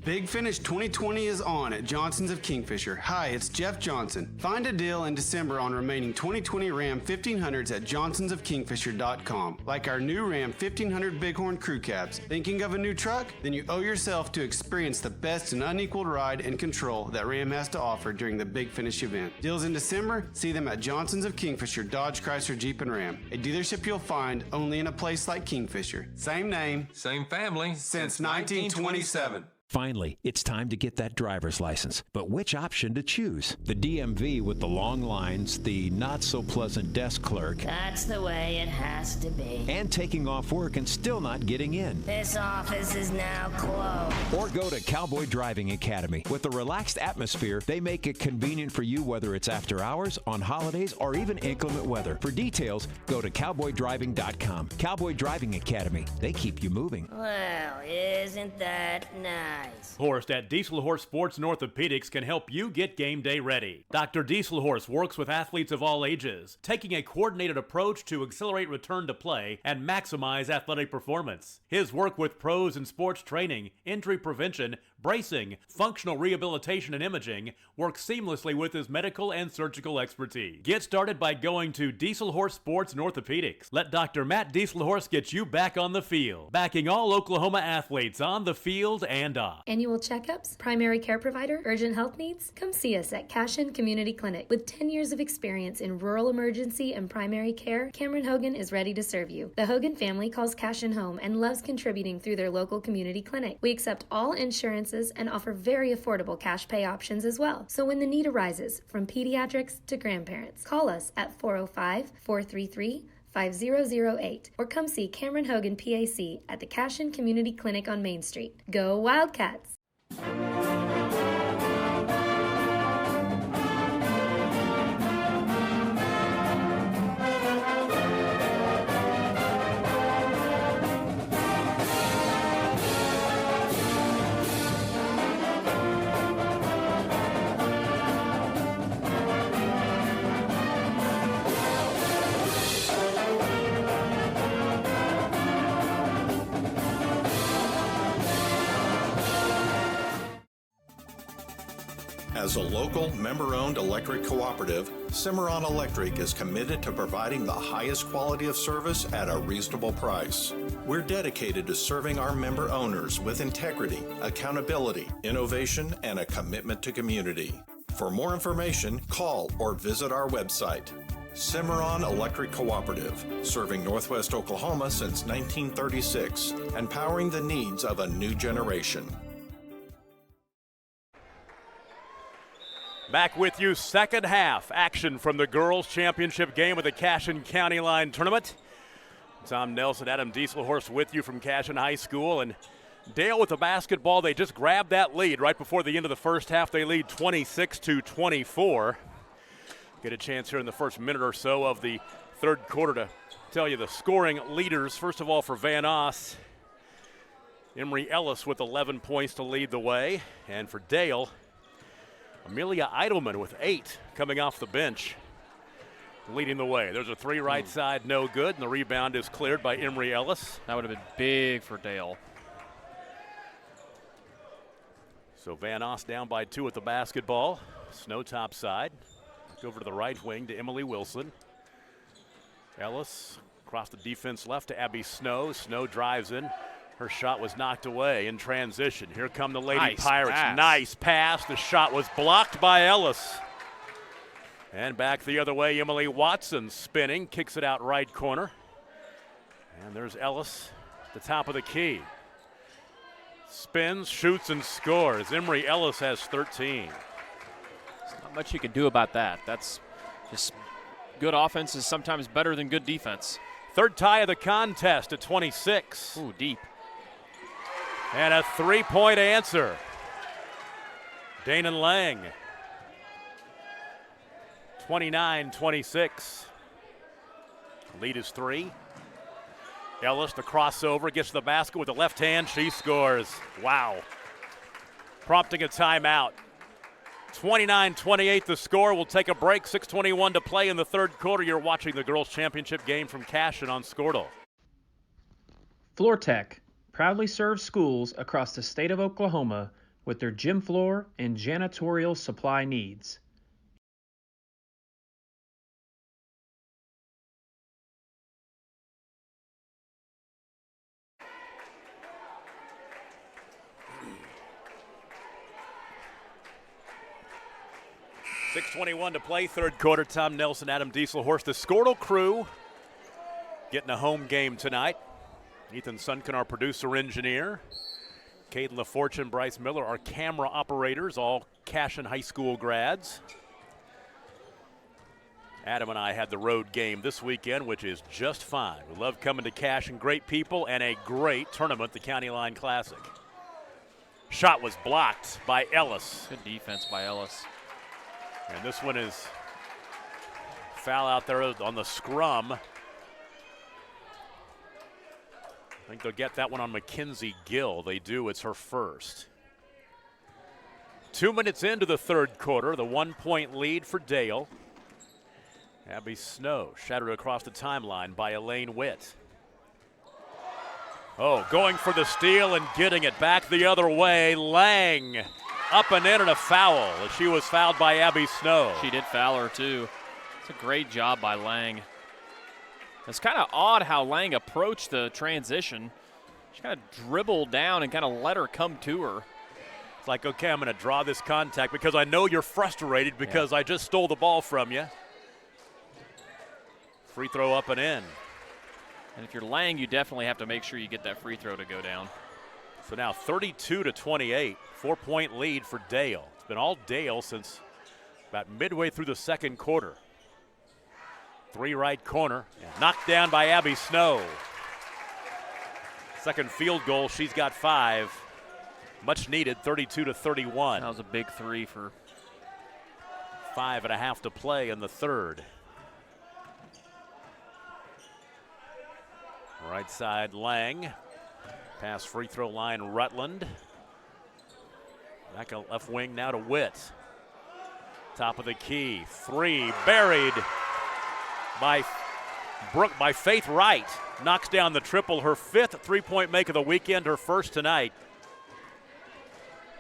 Big Finish 2020 is on at Johnson's of Kingfisher. Hi, it's Jeff Johnson. Find a deal in December on remaining 2020 Ram 1500s at johnsonsofkingfisher.com. Like our new Ram 1500 Bighorn Crew Cabs. Thinking of a new truck? Then you owe yourself to experience the best and unequaled ride and control that Ram has to offer during the Big Finish event. Deals in December? See them at Johnson's of Kingfisher, Dodge, Chrysler, Jeep, and Ram. A dealership you'll find only in a place like Kingfisher. Same name, same family, since 1927. Finally, it's time to get that driver's license. But which option to choose? The DMV with the long lines, the not-so-pleasant desk clerk. That's the way it has to be. And taking off work and still not getting in. This office is now closed. Or go to Cowboy Driving Academy. With a relaxed atmosphere, they make it convenient for you whether it's after hours, on holidays, or even inclement weather. For details, go to cowboydriving.com. Cowboy Driving Academy. They keep you moving. Well, isn't that nice? Horst at Diesel Horse Sports and Orthopedics can help you get game day ready. Dr. Diesel Horse works with athletes of all ages, taking a coordinated approach to accelerate return to play and maximize athletic performance. His work with pros in sports training, injury prevention, bracing, functional rehabilitation, and imaging works seamlessly with his medical and surgical expertise. Get started by going to Diesel Horse Sports and Orthopedics. Let Dr. Matt Diesel Horse get you back on the field, backing all Oklahoma athletes on the field and off. Annual checkups, primary care provider, urgent health needs? Come see us at Cashin Community Clinic. With 10 years of experience in rural emergency and primary care, Cameron Hogan is ready to serve you. The Hogan family calls Cashin home and loves contributing through their local community clinic. We accept all insurances and offer very affordable cash pay options as well. So when the need arises, from pediatrics to grandparents, call us at 405-433-5008 or come see Cameron Hogan PAC at the Cashin Community Clinic on Main Street. Go Wildcats! As a local, member-owned electric cooperative, Cimarron Electric is committed to providing the highest quality of service at a reasonable price. We're dedicated to serving our member owners with integrity, accountability, innovation, and a commitment to community. For more information, call or visit our website. Cimarron Electric Cooperative, serving Northwest Oklahoma since 1936 and powering the needs of a new generation. Back with you, second half action from the girls' championship game of the Cashin County Line Tournament. Tom Nelson, Adam Dieselhorst with you from Cashin High School. And Dale with the basketball, they just grabbed that lead right before the end of the first half. They lead 26-24. Get a chance here in the first minute or so of the third quarter to tell you the scoring leaders. First of all, for Vanoss, Emery Ellis with 11 points to lead the way. And for Dale, Amelia Eidelman with 8 coming off the bench, leading the way. There's a three right side, no good, and the rebound is cleared by Emery Ellis. That would have been big for Dale. So Vanoss down by 2 at the basketball. Snow top side. Back over to the right wing to Emily Wilson. Ellis across the defense left to Abby Snow. Snow drives in. Her shot was knocked away in transition. Here come the Lady Pirates. Nice pass. The shot was blocked by Ellis. And back the other way, Emily Watson spinning, kicks it out right corner. And there's Ellis at the top of the key. Spins, shoots, and scores. Emery Ellis has 13. There's not much you can do about that. That's just good offense is sometimes better than good defense. Third tie of the contest at 26. Ooh, deep. And a three-point answer. Danon Lang. 29-26. Lead is 3. Ellis, the crossover, gets to the basket with the left hand. She scores. Wow. Prompting a timeout. 29-28 the score. We'll take a break. 6:21 to play in the third quarter. You're watching the girls' championship game from Cashin on Squirtle. FloorTech proudly serves schools across the state of Oklahoma with their gym floor and janitorial supply needs. .6:21 to play, third quarter. Tom Nelson, Adam Dieselhorst, the Squirtle crew getting a home game tonight. Ethan Sunken, our producer engineer. Caden LaFortune, Bryce Miller, our camera operators, all Cashin High School grads. Adam and I had the road game this weekend, which is just fine. We love coming to Cashin, great people, and a great tournament, the County Line Classic. Shot was blocked by Ellis. Good defense by Ellis. And this one is foul out there on the scrum. I think they'll get that one on Mackenzie Gill. They do. It's her first. 2 minutes into the third quarter, the 1-point lead for Dale. Abby Snow shattered across the timeline by Elaine Witt. Oh, going for the steal and getting it back the other way. Lang up and in, and a foul. She was fouled by Abby Snow. She did foul her too. It's a great job by Lang. It's kind of odd how Lang approached the transition. She kind of dribbled down and kind of let her come to her. It's like, okay, I'm going to draw this contact because I know you're frustrated because I just stole the ball from you. Free throw up and in. And if you're Lang, you definitely have to make sure you get that free throw to go down. So now 32-28, 4-point lead for Dale. It's been all Dale since about midway through the second quarter. 3 right corner, knocked down by Abby Snow. Second field goal, she's got 5. Much needed, 32-31. That was a big 3 for 5.5 to play in the third. Right side, Lang. Pass free throw line, Rutland. Back left wing now to Witt. Top of the key. 3 buried by Faith Wright. Knocks down the triple. Her 5th three-point make of the weekend, her first tonight.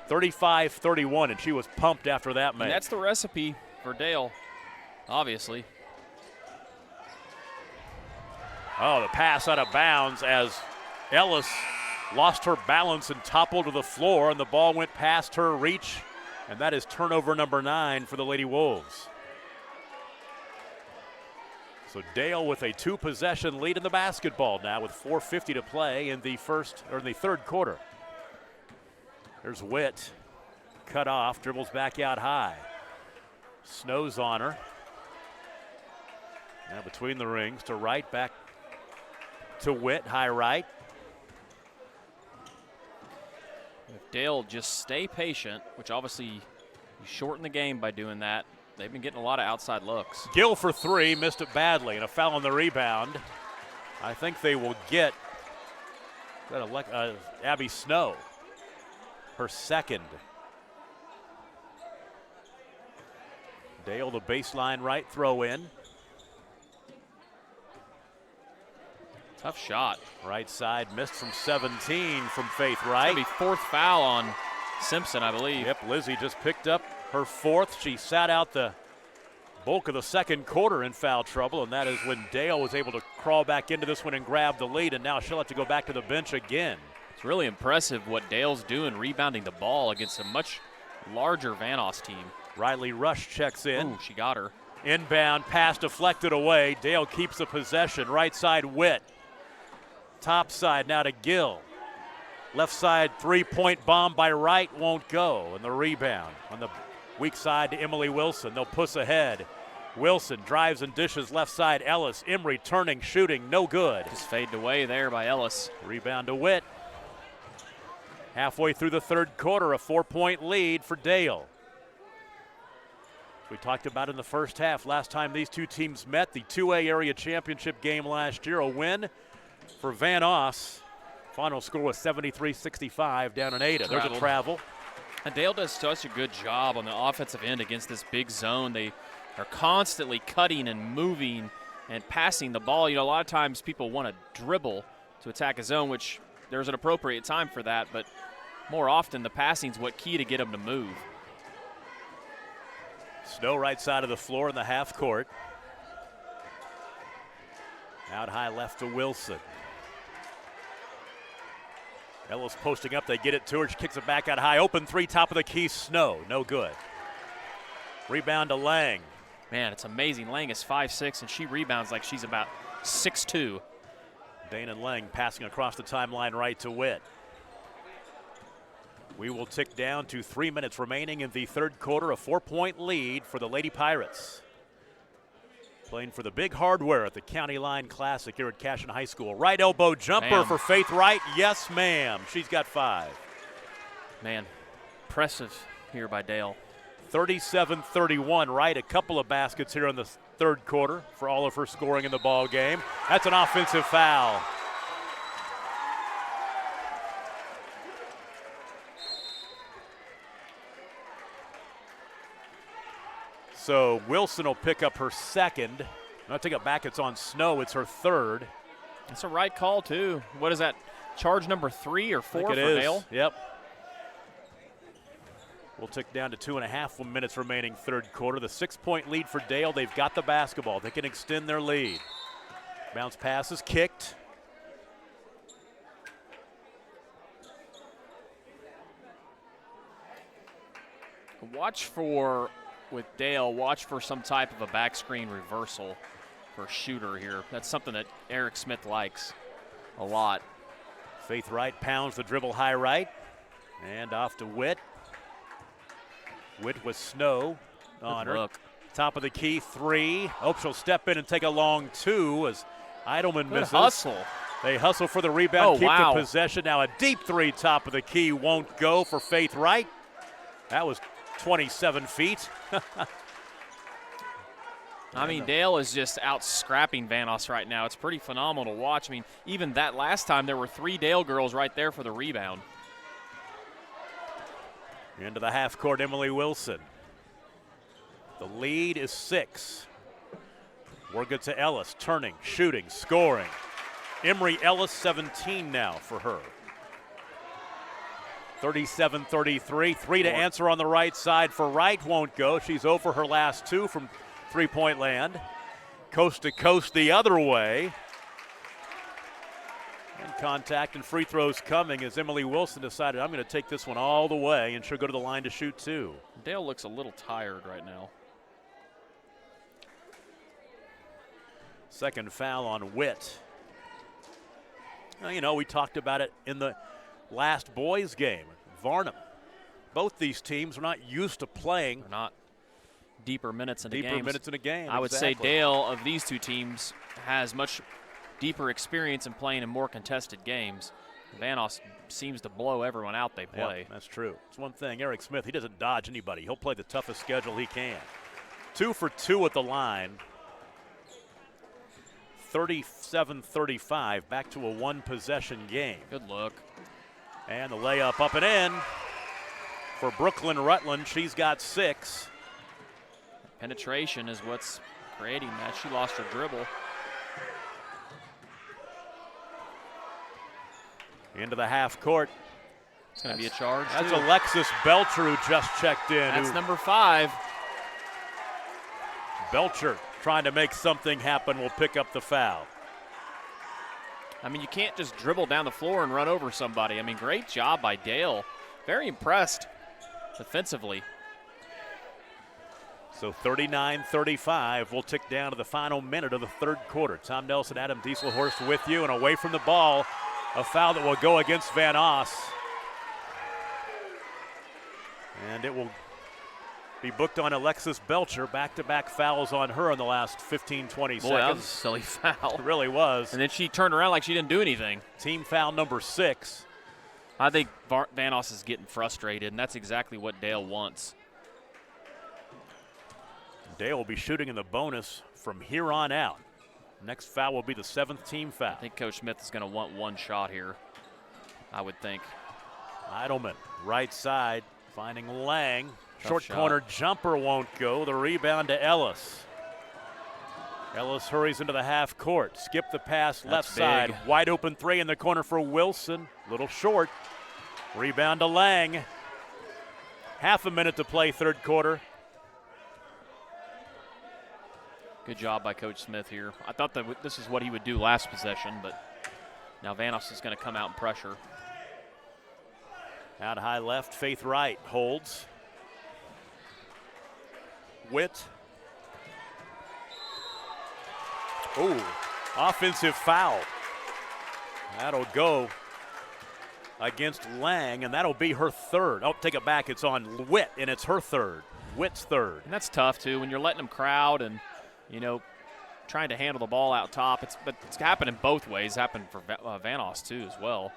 35-31, and she was pumped after that make. And that's the recipe for Dale, obviously. Oh, the pass out of bounds as Ellis lost her balance and toppled to the floor, and the ball went past her reach And that is turnover number 9 for the Lady Wolves. So Dale with a 2-possession lead in the basketball now with 4:50 to play in the third quarter. There's Witt, cut off, dribbles back out high. Snow's on her. Now between the rings to right, back to Witt, high right. If Dale just stay patient, which obviously you shorten the game by doing that, they've been getting a lot of outside looks. Gill for 3, missed it badly, and a foul on the rebound. I think they will get Abby Snow, her second. Dale the baseline right throw in. Tough shot. Right side missed from 17 from Faith Wright. It's gonna be 4th foul on Simpson, I believe. Yep, Lizzie just picked up her 4th. She sat out the bulk of the second quarter in foul trouble, and that is when Dale was able to crawl back into this one and grab the lead, and now she'll have to go back to the bench again. It's really impressive what Dale's doing, rebounding the ball against a much larger Vanoss team. Riley Rush checks in. Ooh, she got her. Inbound, pass deflected away. Dale keeps the possession. Right side, Witt. Top side now to Gill. Left side, 3-point bomb by Wright won't go. And the rebound on the weak side to Emily Wilson. They'll push ahead. Wilson drives and dishes left side. Ellis, Emery turning, shooting, no good. Just faded away there by Ellis. Rebound to Witt. Halfway through the third quarter, a 4-point lead for Dale. We talked about in the first half, last time these two teams met, the 2A area championship game last year, a win for Vanoss. Final score was 73-65 down in Ada. There's a travel. And Dale does such a good job on the offensive end against this big zone. They are constantly cutting and moving and passing the ball. You know, a lot of times people want to dribble to attack a zone, which there's an appropriate time for that, but more often the passing's what key to get them to move. Snow right side of the floor in the half court. Out high left to Wilson. Ellis posting up, they get it to her. She kicks it back out high. Open 3, top of the key, Snow. No good. Rebound to Lang. Man, it's amazing. Lang is 5'6", and she rebounds like she's about 6'2". Dana Lang passing across the timeline right to Witt. We will tick down to 3 minutes remaining in the third quarter. A 4-point lead for the Lady Pirates. Playing for the Big Hardware at the County Line Classic here at Cashion High School. Right elbow jumper for Faith Wright. Yes, ma'am. She's got 5. Man, impressive here by Dale. 37-31. Wright, a couple of baskets here in the third quarter for all of her scoring in the ball game. That's an offensive foul. So Wilson will pick up her second. I'll take it back. It's on Snow. It's her third. That's a right call, too. What is that? Charge number 3 or 4 for Dale? Yep. We'll tick down to 2.5 minutes remaining third quarter. The 6-point lead for Dale. They've got the basketball. They can extend their lead. Bounce pass is kicked. With Dale, watch for some type of a back screen reversal for shooter here. That's something that Eric Smith likes a lot. Faith Wright pounds the dribble high right. And off to Witt. Witt with Snow on her. Look. Top of the key, 3. Hope she'll step in and take a long 2 as Eidelman misses. Hustle. They hustle for the rebound, keep wow. the possession. Now a deep 3 top of the key won't go for Faith Wright. That was 27 feet. I mean, Dale is just out scrapping Vanoss right now. It's pretty phenomenal to watch. I mean, even that last time, there were 3 Dale girls right there for the rebound. Into the half court, Emily Wilson. The lead is 6. Work it to Ellis, turning, shooting, scoring. Emery Ellis, 17 now for her. 37-33, 3 to answer on the right side for Wright, won't go. She's over her last 2 from three-point land. Coast to coast the other way. And contact and free throws coming as Emily Wilson decided, I'm going to take this one all the way, and she'll go to the line to shoot 2. Dale looks a little tired right now. Second foul on Witt. Well, you know, we talked about it in the last boys game. Varnum. Both these teams are not used to playing. They're not deeper minutes in a game. Deeper minutes in a game. I would say Dale, of these two teams, has much deeper experience in playing in more contested games. Vanoss seems to blow everyone out they play. Yep, that's true. It's one thing. Eric Smith, he doesn't dodge anybody. He'll play the toughest schedule he can. 2 for 2 at the line. 37-35, back to a one-possession game. Good look. And the layup up and in for Brooklyn Rutland. She's got 6. Penetration is what's creating that. She lost her dribble. Into the half court. It's going to be a charge. That's too. Alexis Belcher who just checked in. That's number 5. Belcher trying to make something happen will pick up the foul. I mean, you can't just dribble down the floor and run over somebody. I mean, great job by Dale. Very impressed defensively. So 39-35 will tick down to the final minute of the third quarter. Tom Nelson, Adam Dieselhorst with you, and away from the ball, a foul that will go against Vanoss. And it will be booked on Alexis Belcher. Back-to-back fouls on her in the last 15, 20 seconds. Boy, that was a silly foul. It really was. And then she turned around like she didn't do anything. Team foul number 6. I think Vanoss is getting frustrated, and that's exactly what Dale wants. Dale will be shooting in the bonus from here on out. Next foul will be the 7th team foul. I think Coach Smith is going to want one shot here, I would think. Eidelman, right side, finding Lang. Short shot. corner jumper won't go. The rebound to Ellis. Ellis hurries into the half court. Skip the pass, left side. Wide open 3 in the corner for Wilson. Little short. Rebound to Lang. Half a minute to play third quarter. Good job by Coach Smith here. I thought that this is what he would do last possession, but now Vanoss is going to come out and pressure. Out high left, Faith Wright holds. Witt. Oh, offensive foul. That'll go against Lang, and that'll be her 3rd. Oh, take it back. It's on Witt, and it's her 3rd. Witt's 3rd. And that's tough, too, when you're letting them crowd and, you know, trying to handle the ball out top. But it's happening both ways. It's happened for Vanoss, too, as well.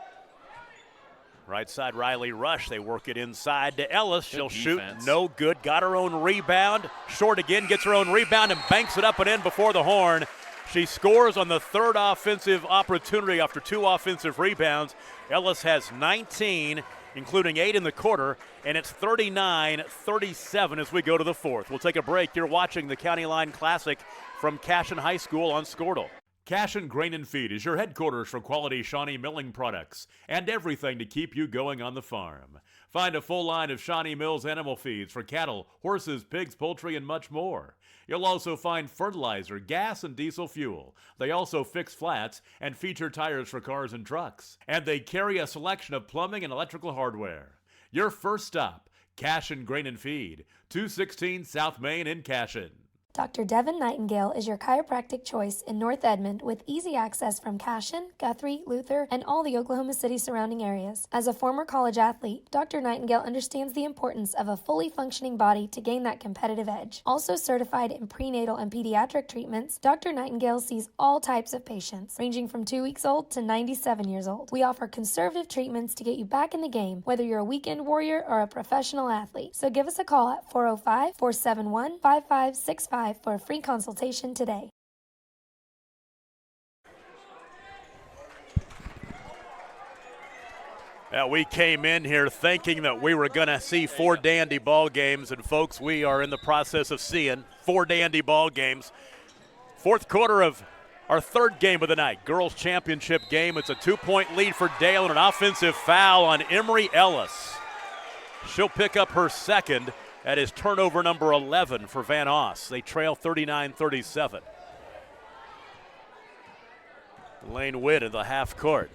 Right side, Riley Rush. They work it inside to Ellis. She'll shoot. Defense. No good. Got her own rebound. Short again. Gets her own rebound and banks it up and in before the horn. She scores on the 3rd offensive opportunity after 2 offensive rebounds. Ellis has 19, including 8 in the quarter, and it's 39-37 as we go to the 4th. We'll take a break. You're watching the County Line Classic from Cashin High School on Squirtle. Cashin Grain and Feed is your headquarters for quality Shawnee milling products and everything to keep you going on the farm. Find a full line of Shawnee Mills animal feeds for cattle, horses, pigs, poultry, and much more. You'll also find fertilizer, gas, and diesel fuel. They also fix flats and feature tires for cars and trucks. And they carry a selection of plumbing and electrical hardware. Your first stop, Cashin Grain and Feed, 216 South Main in Cashin. Dr. Devin Nightingale is your chiropractic choice in North Edmond with easy access from Cashin, Guthrie, Luther, and all the Oklahoma City surrounding areas. As a former college athlete, Dr. Nightingale understands the importance of a fully functioning body to gain that competitive edge. Also certified in prenatal and pediatric treatments, Dr. Nightingale sees all types of patients, ranging from 2 weeks old to 97 years old. We offer conservative treatments to get you back in the game, whether you're a weekend warrior or a professional athlete. So give us a call at 405-471-5565 for a free consultation today. We came in here thinking that we were going to see 4 dandy ball games, and folks, we are in the process of seeing 4 dandy ball games. 4th quarter of our 3rd game of the night, girls championship game. It's a 2-point lead for Dale and an offensive foul on Emery Ellis. She'll pick up her 2nd. That is turnover number 11 for Vanoss. They trail 39-37. Lane Witt in the half court.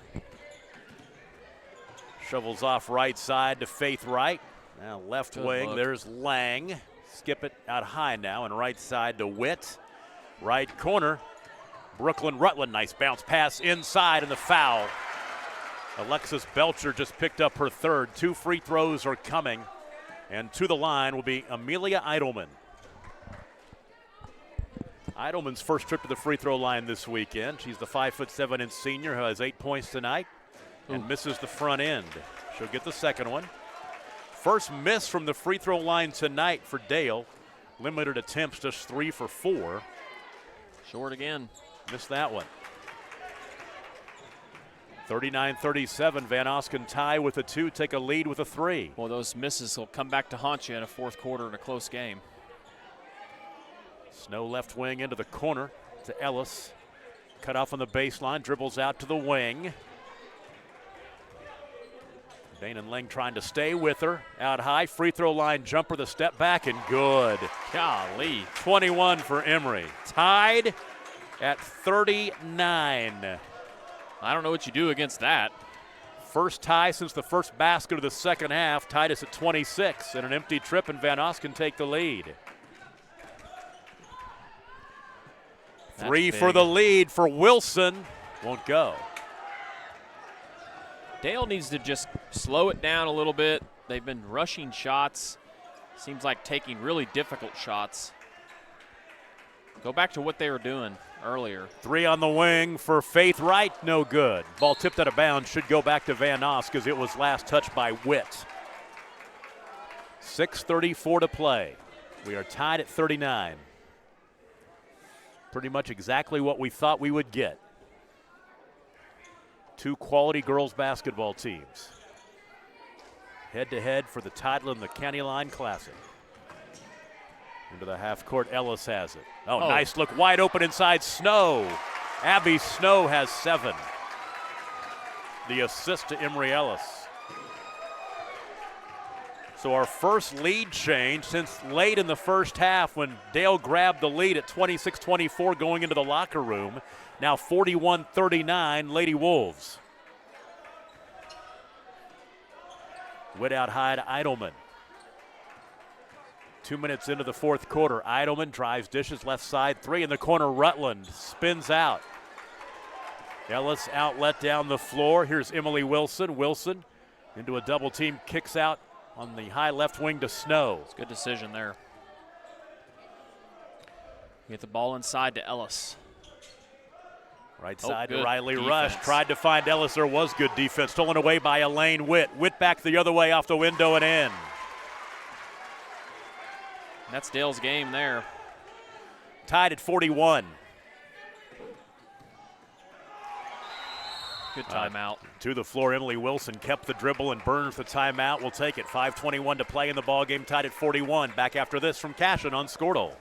Shovels off right side to Faith Wright. Now left wing, there's Lang. Skip it out high now, and right side to Witt. Right corner, Brooklyn Rutland. Nice bounce pass inside, and the foul. Alexis Belcher just picked up her third. 2 free throws are coming, and to the line will be Amelia Eidelman. Eidelman's first trip to the free throw line this weekend. She's the 5'7" senior who has 8 points tonight and misses the front end. She'll get the second one. First miss from the free throw line tonight for Dale. Limited attempts, just 3 for 4. Short again. Missed that one. 39-37. Vanoss can tie with a 2, take a lead with a 3. Well, those misses will come back to haunt you in a fourth quarter in a close game. Snow left wing into the corner to Ellis. Cut off on the baseline, dribbles out to the wing. Dane and Ling trying to stay with her. Out high, free throw line jumper, the step back, and good. Golly. 21 for Emory. Tied at 39. I don't know what you do against that. First tie since the first basket of the second half. Tied us at 26. And an empty trip, and Vanoss can take the lead. That's 3 big. for the lead for Wilson. Won't go. Dale needs to just slow it down a little bit. They've been rushing shots. Seems like taking really difficult shots. Go back to what they were doing earlier. 3 on the wing for Faith Wright, no good. Ball tipped out of bounds, should go back to Vanoss because it was last touched by Witt. 6:34 to play. We are tied at 39. Pretty much exactly what we thought we would get. 2 quality girls basketball teams. Head-to-head for the title in the County Line Classic. Into the half court, Ellis has it. Oh, nice look, wide open inside Snow. Abby Snow has 7. The assist to Emory Ellis. So our first lead change since late in the first half when Dale grabbed the lead at 26-24 going into the locker room. Now 41-39, Lady Wolves. Witt out high to Eidelman. 2 minutes into the fourth quarter. Eidelman drives, dishes left side, 3 in the corner. Rutland spins out. Ellis outlet down the floor. Here's Emily Wilson. Wilson into a double team, kicks out on the high left wing to Snow. It's a good decision there. Get the ball inside to Ellis. Right side to Riley Rush. Tried to find Ellis. There was good defense. Stolen away by Elaine Witt. Witt back the other way off the window and in. That's Dale's game there. Tied at 41. Good timeout. To the floor, Emily Wilson kept the dribble and burns the timeout. We'll take it. 5:21 to play in the ball game. Tied at 41. Back after this from Cashin on Squirtle.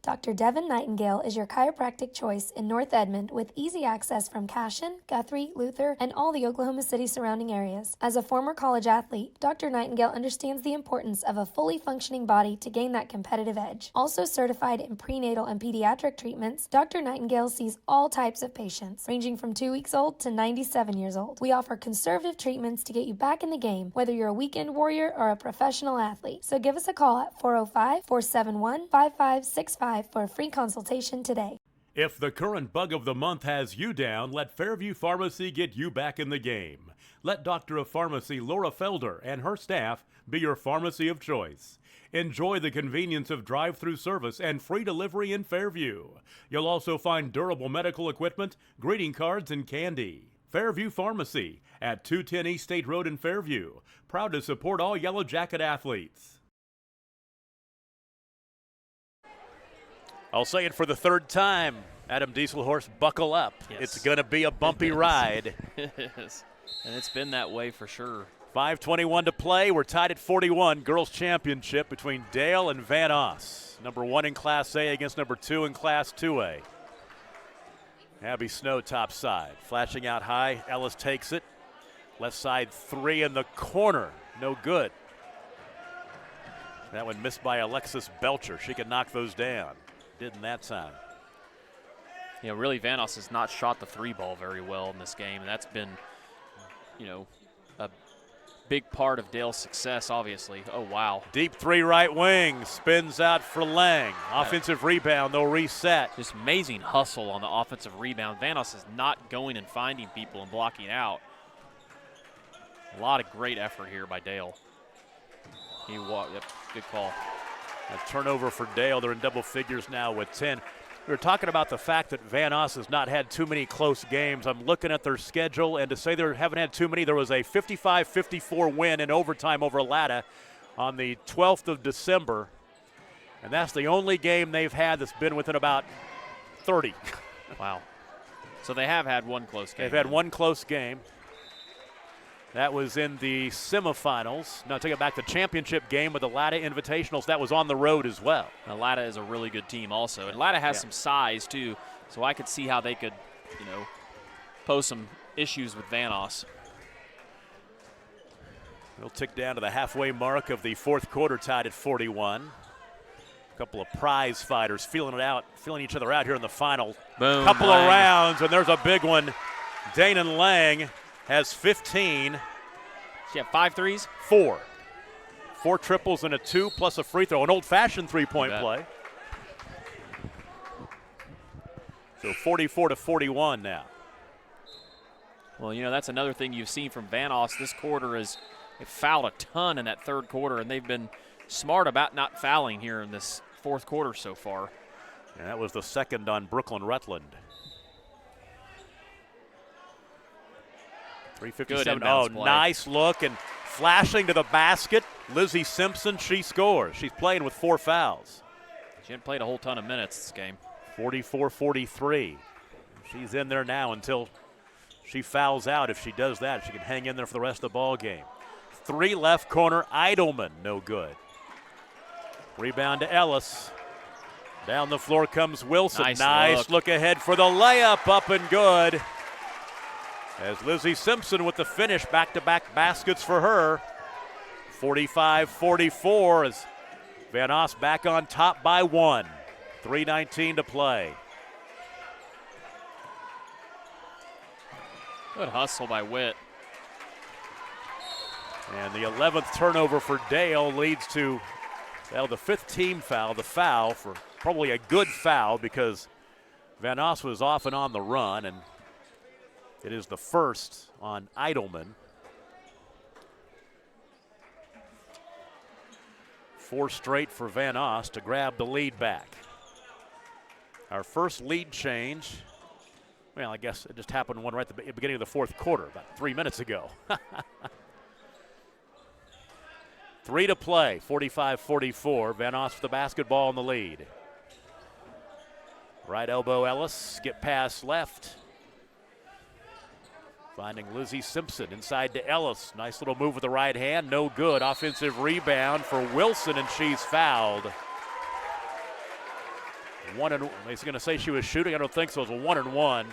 Dr. Devin Nightingale is your chiropractic choice in North Edmond with easy access from Cashin, Guthrie, Luther, and all the Oklahoma City surrounding areas. As a former college athlete, Dr. Nightingale understands the importance of a fully functioning body to gain that competitive edge. Also certified in prenatal and pediatric treatments, Dr. Nightingale sees all types of patients, ranging from 2 weeks old to 97 years old. We offer conservative treatments to get you back in the game, whether you're a weekend warrior or a professional athlete. So give us a call at 405-471-5565 for a free consultation today. If the current bug of the month has you down, let Fairview Pharmacy get you back in the game. Let Doctor of Pharmacy Laura Felder and her staff be your pharmacy of choice. Enjoy the convenience of drive-through service and free delivery in Fairview. You'll also find durable medical equipment, greeting cards, and candy. Fairview Pharmacy at 210 East State Road in Fairview. Proud to support all Yellow Jacket athletes. I'll say it for the third time. Adam Dieselhorst, buckle up. Yes. It's going to be a bumpy ride. It is. And it's been that way for sure. 5:21 to play. We're tied at 41. Girls Championship between Dale and Vanoss. Number 1 in Class A against number 2 in Class 2A. Abby Snow top side. Flashing out high. Ellis takes it. Left side 3 in the corner. No good. That one missed by Alexis Belcher. She can knock those down. Didn't that time. You know, really Vanoss has not shot the 3-ball very well in this game, and that's been, you know, a big part of Dale's success, obviously. Oh, wow. Deep 3 right wing, spins out for Lang. Offensive rebound, they'll reset. Just amazing hustle on the offensive rebound. Vanoss is not going and finding people and blocking out. A lot of great effort here by Dale. Yep, good call. A turnover for Dale. They're in double figures now with 10. We were talking about the fact that Vanoss has not had too many close games. I'm looking at their schedule, and to say they haven't had too many, there was a 55-54 win in overtime over Latta on the 12th of December, and that's the only game they've had that's been within about 30. Wow. So they have had one close game. They've had one close game. That was in the semifinals. Now take it back to the championship game with the Latta Invitationals. That was on the road as well. Now, Latta is a really good team also. And Latta has some size too, so I could see how they could, you know, pose some issues with Vanoss. We'll tick down to the halfway mark of the fourth quarter, tied at 41. A couple of prize fighters feeling each other out here in the final couple of rounds, and there's a big one. Dana Lang has 15. She had 5 threes? 4. 4 triples and a 2 plus a free throw. An old-fashioned three-point play. So 44-41 now. Well, you know, that's another thing you've seen from Vanoss this quarter is they fouled a ton in that third quarter, and they've been smart about not fouling here in this fourth quarter so far. And that was the second on Brooklyn Rutland. 3:57. Oh, nice look and flashing to the basket. Lizzie Simpson, she scores. She's playing with 4 fouls. She hadn't played a whole ton of minutes this game. 44-43. She's in there now until she fouls out. If she does that, she can hang in there for the rest of the ball game. 3 left corner, Eidelman, no good. Rebound to Ellis. Down the floor comes Wilson. Nice look ahead for the layup, up and good. As Lizzie Simpson with the finish, back-to-back baskets for her. 45-44 as Vanoss back on top by 1. 3:19 to play. Good hustle by Witt. And the 11th turnover for Dale leads to, well, the 5th team foul, the foul for probably a good foul because Vanoss was off and on the run, and it is the first on Eidelman. 4 straight for Vanoss to grab the lead back. Our first lead change, well, I guess it just happened one right at the beginning of the fourth quarter, about 3 minutes ago. 3 to play, 45-44. Vanoss with the basketball in the lead. Right elbow Ellis, skip pass left. Finding Lizzie Simpson inside to Ellis. Nice little move with the right hand, no good. Offensive rebound for Wilson, and she's fouled. He's going to say she was shooting. I don't think so. It was a 1-and-1.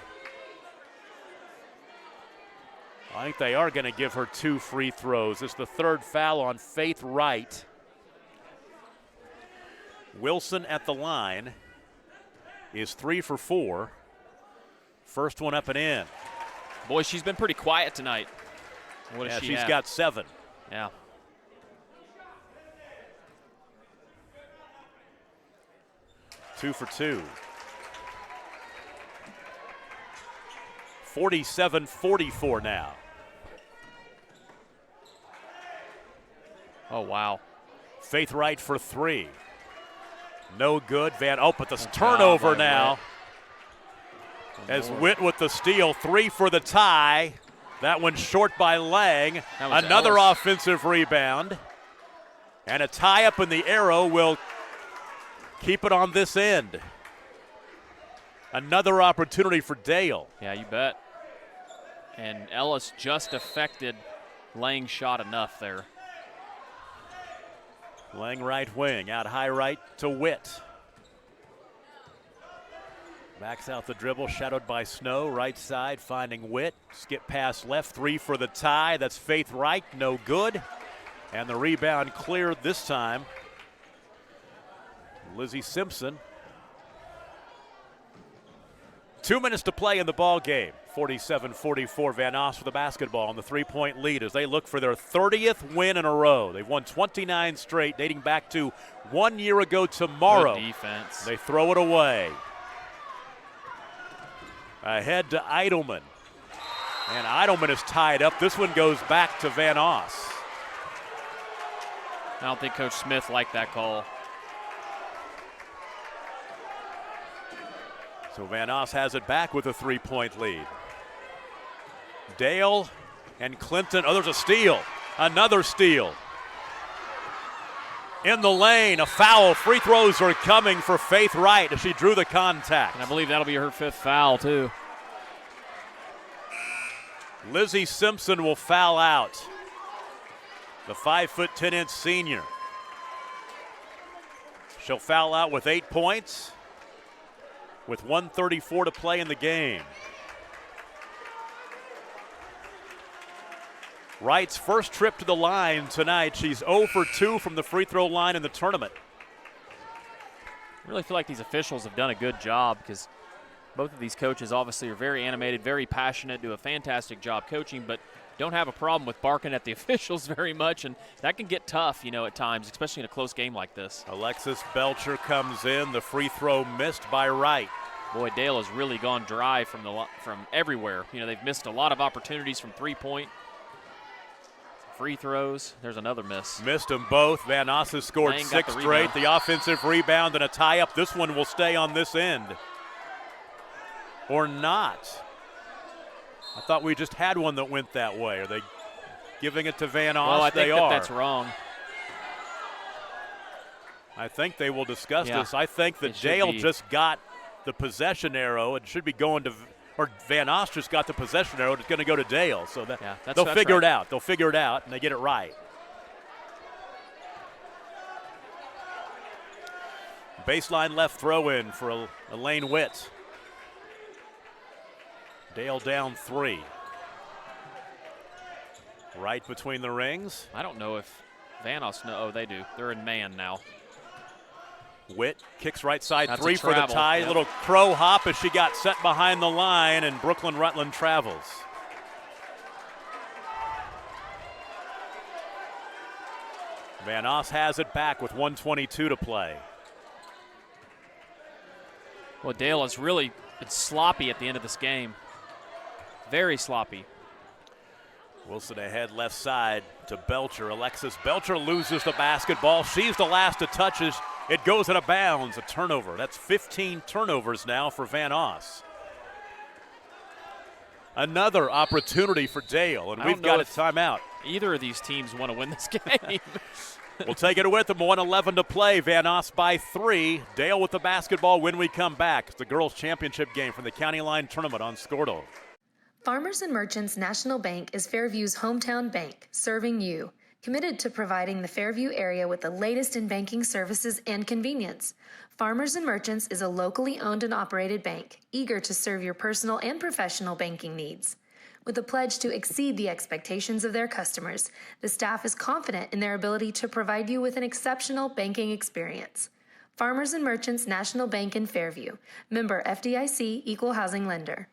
I think they are going to give her 2 free throws. It's the 3rd foul on Faith Wright. Wilson at the line is 3 for 4. First one up and in. Boy, she's been pretty quiet tonight. What does she she's have? got 7. Yeah. Two for 2. 47-44 now. Oh, wow. Faith Wright for 3. No good. But the turnover now. As Witt with the steal, 3 for the tie. That one short by Lang. Another offensive rebound. And a tie up in the arrow will keep it on this end. Another opportunity for Dale. Yeah, you bet. And Ellis just affected Lang's shot enough there. Lang right wing, out high right to Witt. Backs out the dribble, shadowed by Snow. Right side, finding Witt. Skip pass left, 3 for the tie. That's Faith Wright, no good. And the rebound cleared this time. Lizzie Simpson. 2 minutes to play in the ball game. 47-44, Vanoss with the basketball on the 3-point lead as they look for their 30th win in a row. They've won 29 straight, dating back to 1 year ago tomorrow. Good defense. They throw it away. Ahead to Eidelman. And Eidelman is tied up. This one goes back to Vanoss. I don't think Coach Smith liked that call. So Vanoss has it back with a 3-point lead. Dale and Clinton. Oh, there's a steal. Another steal. In the lane, a foul. Free throws are coming for Faith Wright as she drew the contact. And I believe that'll be her 5th foul, too. Lizzie Simpson will foul out. The 5'10" senior. She'll foul out with 8 points with 1:34 to play in the game. Wright's first trip to the line tonight. She's 0 for 2 from the free throw line in the tournament. I really feel like these officials have done a good job because both of these coaches obviously are very animated, very passionate, do a fantastic job coaching, but don't have a problem with barking at the officials very much, and that can get tough, at times, especially in a close game like this. Alexis Belcher comes in. The free throw missed by Wright. Boy, Dale has really gone dry from everywhere. They've missed a lot of opportunities from three-point. Free throws. There's another miss. Missed them both. Vanoss has scored Lang 6 the straight. rebound. The offensive rebound and a tie-up. This one will stay on this end. Or not. I thought we just had one that went that way. Are they giving it to Vanoss? Well, I think that's wrong. I think they will discuss Yeah, this. I think that Dale just got the possession arrow. It should be going to, or Vanoss just got the possession arrow. It's going to go to Dale. So they'll figure it out. They'll figure it out, and they get it right. Baseline left throw in for Elaine Witt. Dale down 3. Right between the rings. I don't know if Vanoss, oh, they do. They're in man now. Witt kicks right side. That's 3 for the tie. Yep. Little crow hop as she got set behind the line, and Brooklyn Rutland travels. Vanoss has it back with 1:22 to play. Well, Dale has really been sloppy at the end of this game. Very sloppy. Wilson ahead left side to Belcher. Alexis Belcher loses the basketball. She's the last to touch it. It goes out of bounds. A turnover. That's 15 turnovers now for Vanoss. Another opportunity for Dale, and we've got a timeout. Either of these teams want to win this game. We'll take it with them. 1:11 to play. Vanoss by 3. Dale with the basketball when we come back. It's the girls' championship game from the County Line Tournament on Squirtle. Farmers and Merchants National Bank is Fairview's hometown bank, serving you. Committed to providing the Fairview area with the latest in banking services and convenience. Farmers and Merchants is a locally owned and operated bank, eager to serve your personal and professional banking needs. With a pledge to exceed the expectations of their customers, the staff is confident in their ability to provide you with an exceptional banking experience. Farmers and Merchants National Bank in Fairview, member FDIC, equal housing lender.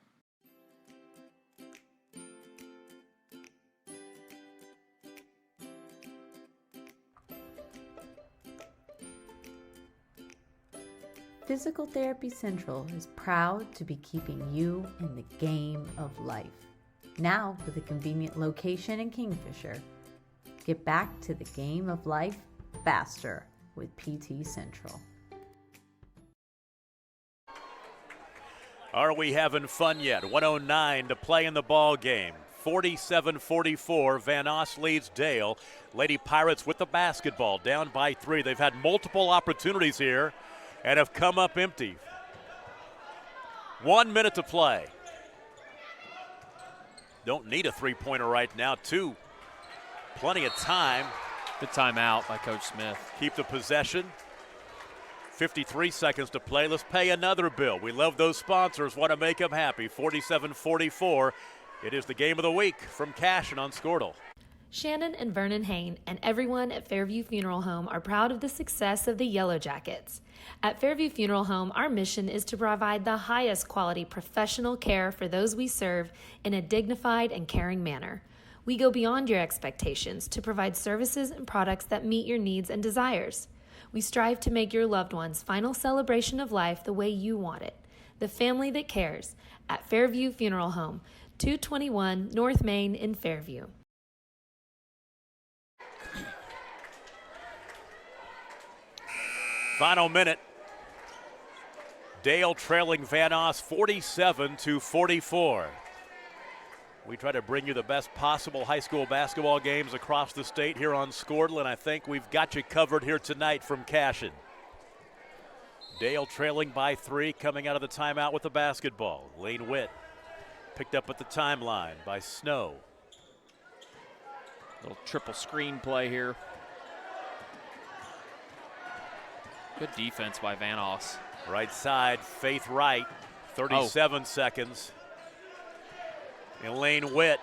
Physical Therapy Central is proud to be keeping you in the game of life. Now with a convenient location in Kingfisher. Get back to the game of life faster with PT Central. Are we having fun yet? 1:09 to play in the ball game. 47-44, Vanoss leads Dale. Lady Pirates with the basketball, down by 3. They've had multiple opportunities here and have come up empty. 1 minute to play. Don't need a three-pointer right now, 2. Plenty of time. Good timeout by Coach Smith. Keep the possession. 53 seconds to play. Let's pay another bill. We love those sponsors. Want to make them happy. 47-44. It is the game of the week from Cashin on Squirtle. Shannon and Vernon Hain and everyone at Fairview Funeral Home are proud of the success of the Yellow Jackets. At Fairview Funeral Home, our mission is to provide the highest quality professional care for those we serve in a dignified and caring manner. We go beyond your expectations to provide services and products that meet your needs and desires. We strive to make your loved one's final celebration of life the way you want it. The family that cares at Fairview Funeral Home, 221 North Main in Fairview. Final minute. Dale trailing Vanoss 47-44. We try to bring you the best possible high school basketball games across the state here on Scoredle, and I think we've got you covered here tonight from Cashin. Dale trailing by 3, coming out of the timeout with the basketball. Lane Witt picked up at the timeline by Snow. Little triple screen play here. Good defense by Vanoss. Right side, Faith Wright, 37 seconds. Elaine Witt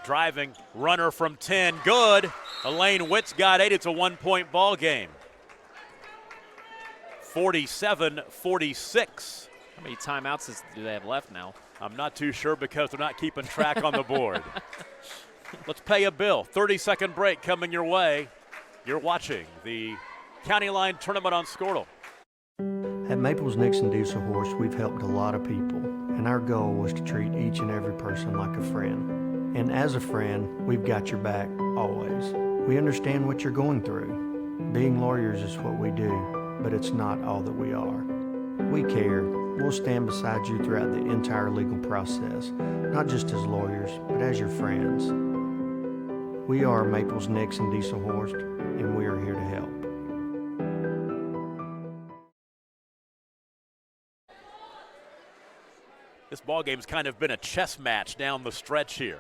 driving, runner from 10, good. Elaine Witt's got 8, it's a 1-point ball game. 47-46. How many timeouts do they have left now? I'm not too sure because they're not keeping track on the board. Let's pay a bill. 30-second break coming your way. You're watching the County Line Tournament on Scoredle. At Maples Nixon Diesel Horse, we've helped a lot of people, and our goal was to treat each and every person like a friend. And as a friend, we've got your back always. We understand what you're going through. Being lawyers is what we do, but it's not all that we are. We care. We'll stand beside you throughout the entire legal process, not just as lawyers, but as your friends. We are Maples Nixon Diesel Horse, and we are here to help. This ballgame's kind of been a chess match down the stretch here.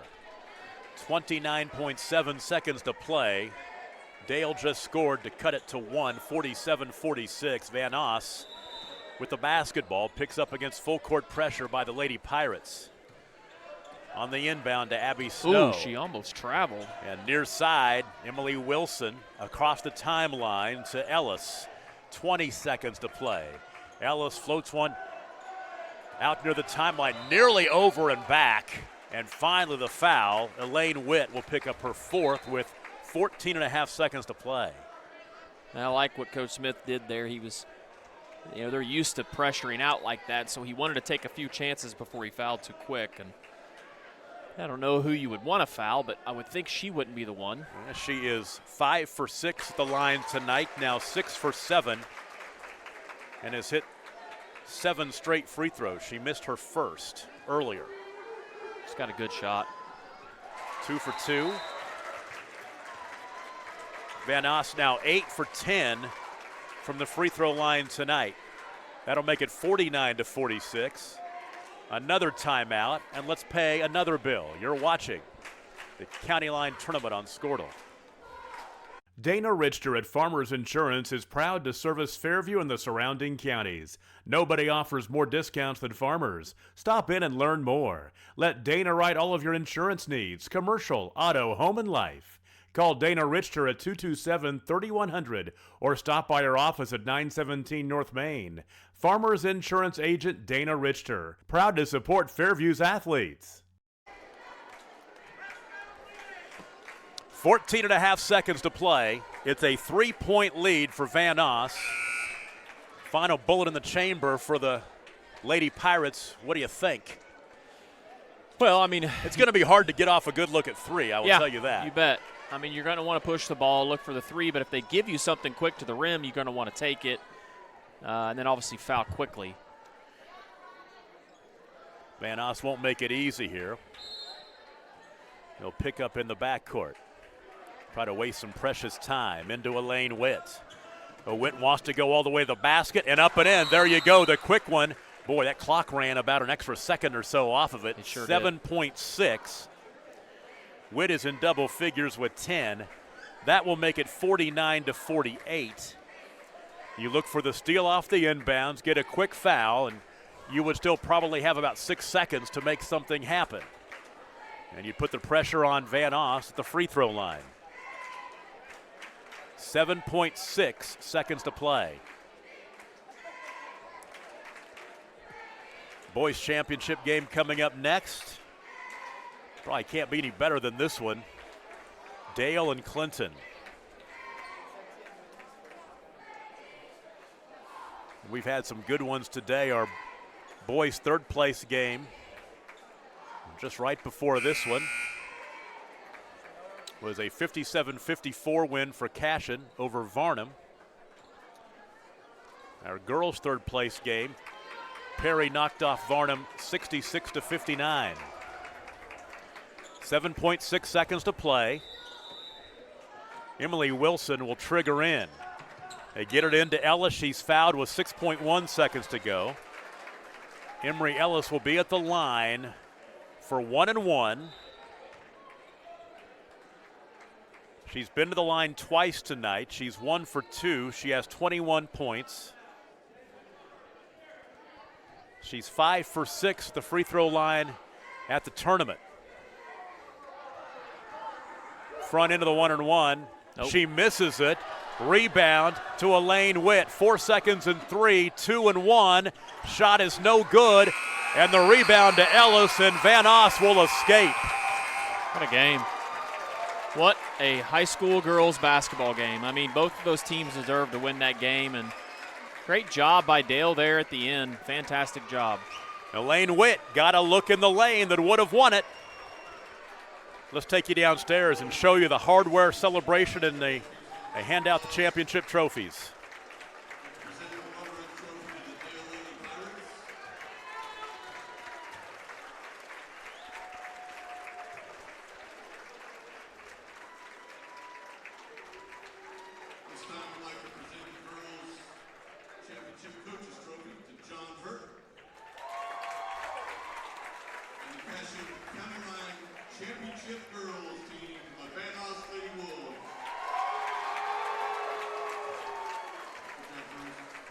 29.7 seconds to play. Dale just scored to cut it to 1, 47-46. Vanoss with the basketball picks up against full court pressure by the Lady Pirates. On the inbound to Abby Snow. Ooh, she almost traveled. And near side, Emily Wilson across the timeline to Ellis. 20 seconds to play. Ellis floats one out near the timeline, nearly over and back. And finally the foul. Elaine Witt will pick up her 4th with 14.5 seconds to play. And I like what Coach Smith did there. He was, they're used to pressuring out like that, so he wanted to take a few chances before he fouled too quick. And I don't know who you would want to foul, but I would think she wouldn't be the one. Yeah, she is 5 for 6 at the line tonight, now 6 for 7, and has hit 7 straight free throws. She missed her first earlier. She's got a good shot. 2 for 2. Vanoss now 8 for 10 from the free throw line tonight. That'll make it 49-46. Another timeout, and let's pay another bill. You're watching the County Line Tournament on Scoredle. Dana Richter at Farmers Insurance is proud to service Fairview and the surrounding counties. Nobody offers more discounts than Farmers. Stop in and learn more. Let Dana write all of your insurance needs, commercial, auto, home, and life. Call Dana Richter at 227-3100 or stop by our office at 917 North Main. Farmers Insurance Agent Dana Richter, proud to support Fairview's athletes. 14.5 seconds to play. It's a 3-point lead for Vanoss. Final bullet in the chamber for the Lady Pirates. What do you think? Well, I mean, it's going to be hard to get off a good look at 3, I will tell you that. You bet. I mean, you're going to want to push the ball, look for the 3, but if they give you something quick to the rim, you're going to want to take it, and then obviously foul quickly. Vanoss won't make it easy here. He'll pick up in the backcourt. Try to waste some precious time into Elaine Witt. Witt wants to go all the way to the basket and up and in. There you go, the quick one. Boy, that clock ran about an extra second or so off of it. It sure 7.6. Witt is in double figures with 10. That will make it 49-48. You look for the steal off the inbounds, get a quick foul, and you would still probably have about 6 seconds to make something happen. And you put the pressure on Vanoss at the free throw line. 7.6 seconds to play. Boys championship game coming up next. Probably can't be any better than this one. Dale and Clinton. We've had some good ones today. Our boys' third place game, just right before this one, was a 57-54 win for Cashin over Varnum. Our girls' third place game, Perry knocked off Varnum 66-59. 7.6 seconds to play. Emily Wilson will trigger in. They get it into Ellis. She's fouled with 6.1 seconds to go. Emery Ellis will be at the line for 1-1. She's been to the line twice tonight. She's 1 for 2. She has 21 points. She's 5 for 6 at the free throw line at the tournament. Front into the 1-and-1. Nope. She misses it. Rebound to Elaine Witt. 4 seconds and 3, 2-and-1. Shot is no good. And the rebound to Ellis, and Vanoss will escape. What a game. What a high school girls basketball game. I mean, both of those teams deserve to win that game, and great job by Dale there at the end. Fantastic job. Elaine Witt got a look in the lane that would have won it. Let's take you downstairs and show you the hardware celebration, and they hand out the championship trophies.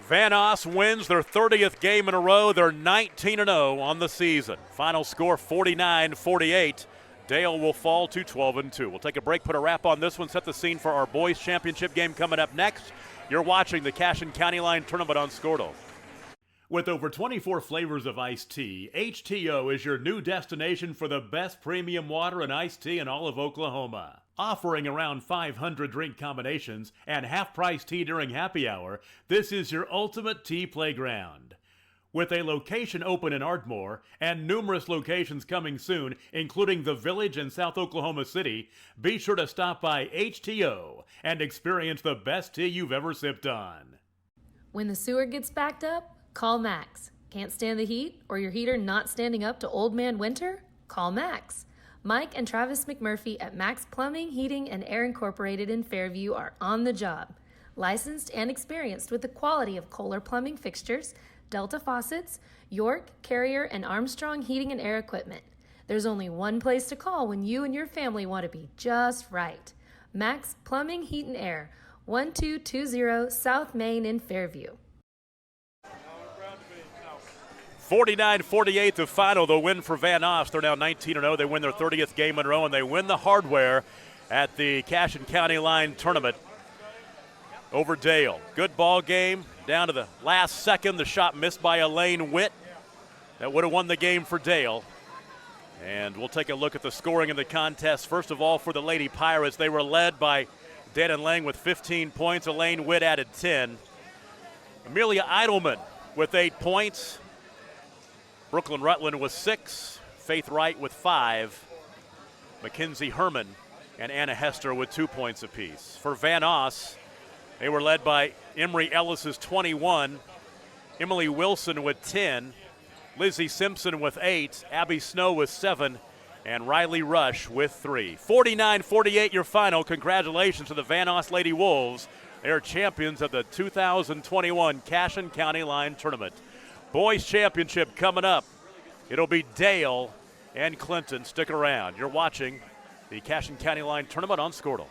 Vanoss wins their 30th game in a row. They're 19-0 on the season. Final score 49-48. Dale will fall to 12-2. We'll take a break, put a wrap on this one, set the scene for our boys championship game coming up next. You're watching the Cashin County Line Tournament on Squirtle. With over 24 flavors of iced tea, HTO is your new destination for the best premium water and iced tea in all of Oklahoma. Offering around 500 drink combinations and half-price tea during happy hour, this is your ultimate tea playground. With a location open in Ardmore and numerous locations coming soon, including the Village in South Oklahoma City, be sure to stop by HTO and experience the best tea you've ever sipped on. When the sewer gets backed up, call Max. Can't stand the heat or your heater not standing up to old man winter? Call Max. Mike and Travis McMurphy at Max Plumbing, Heating, and Air Incorporated in Fairview are on the job. Licensed and experienced with the quality of Kohler Plumbing fixtures, Delta faucets, York, Carrier, and Armstrong heating and air equipment. There's only one place to call when you and your family want to be just right. Max Plumbing, Heat, and Air, 1220 South Main in Fairview. 49-48 the final, the win for Vanoss. They're now 19-0. They win their 30th game in a row, and they win the hardware at the Cashin County Line Tournament over Dale. Good ball game. Down to the last second, the shot missed by Elaine Witt. That would have won the game for Dale. And we'll take a look at the scoring in the contest. First of all, for the Lady Pirates, they were led by Dannon Lang with 15 points. Elaine Witt added 10. Amelia Eidelman with 8 points. Brooklyn Rutland with 6, Faith Wright with 5, Mackenzie Herman and Anna Hester with 2 points apiece. For Vanoss, they were led by Emery Ellis's 21, Emily Wilson with 10, Lizzie Simpson with 8, Abby Snow with 7, and Riley Rush with 3. 49-48 your final. Congratulations to the Vanoss Lady Wolves. They are champions of the 2021 Cashin County Line Tournament. Boys championship coming up. It'll be Dale and Clinton. Stick around. You're watching the Cashin County Line Tournament on Squirtle.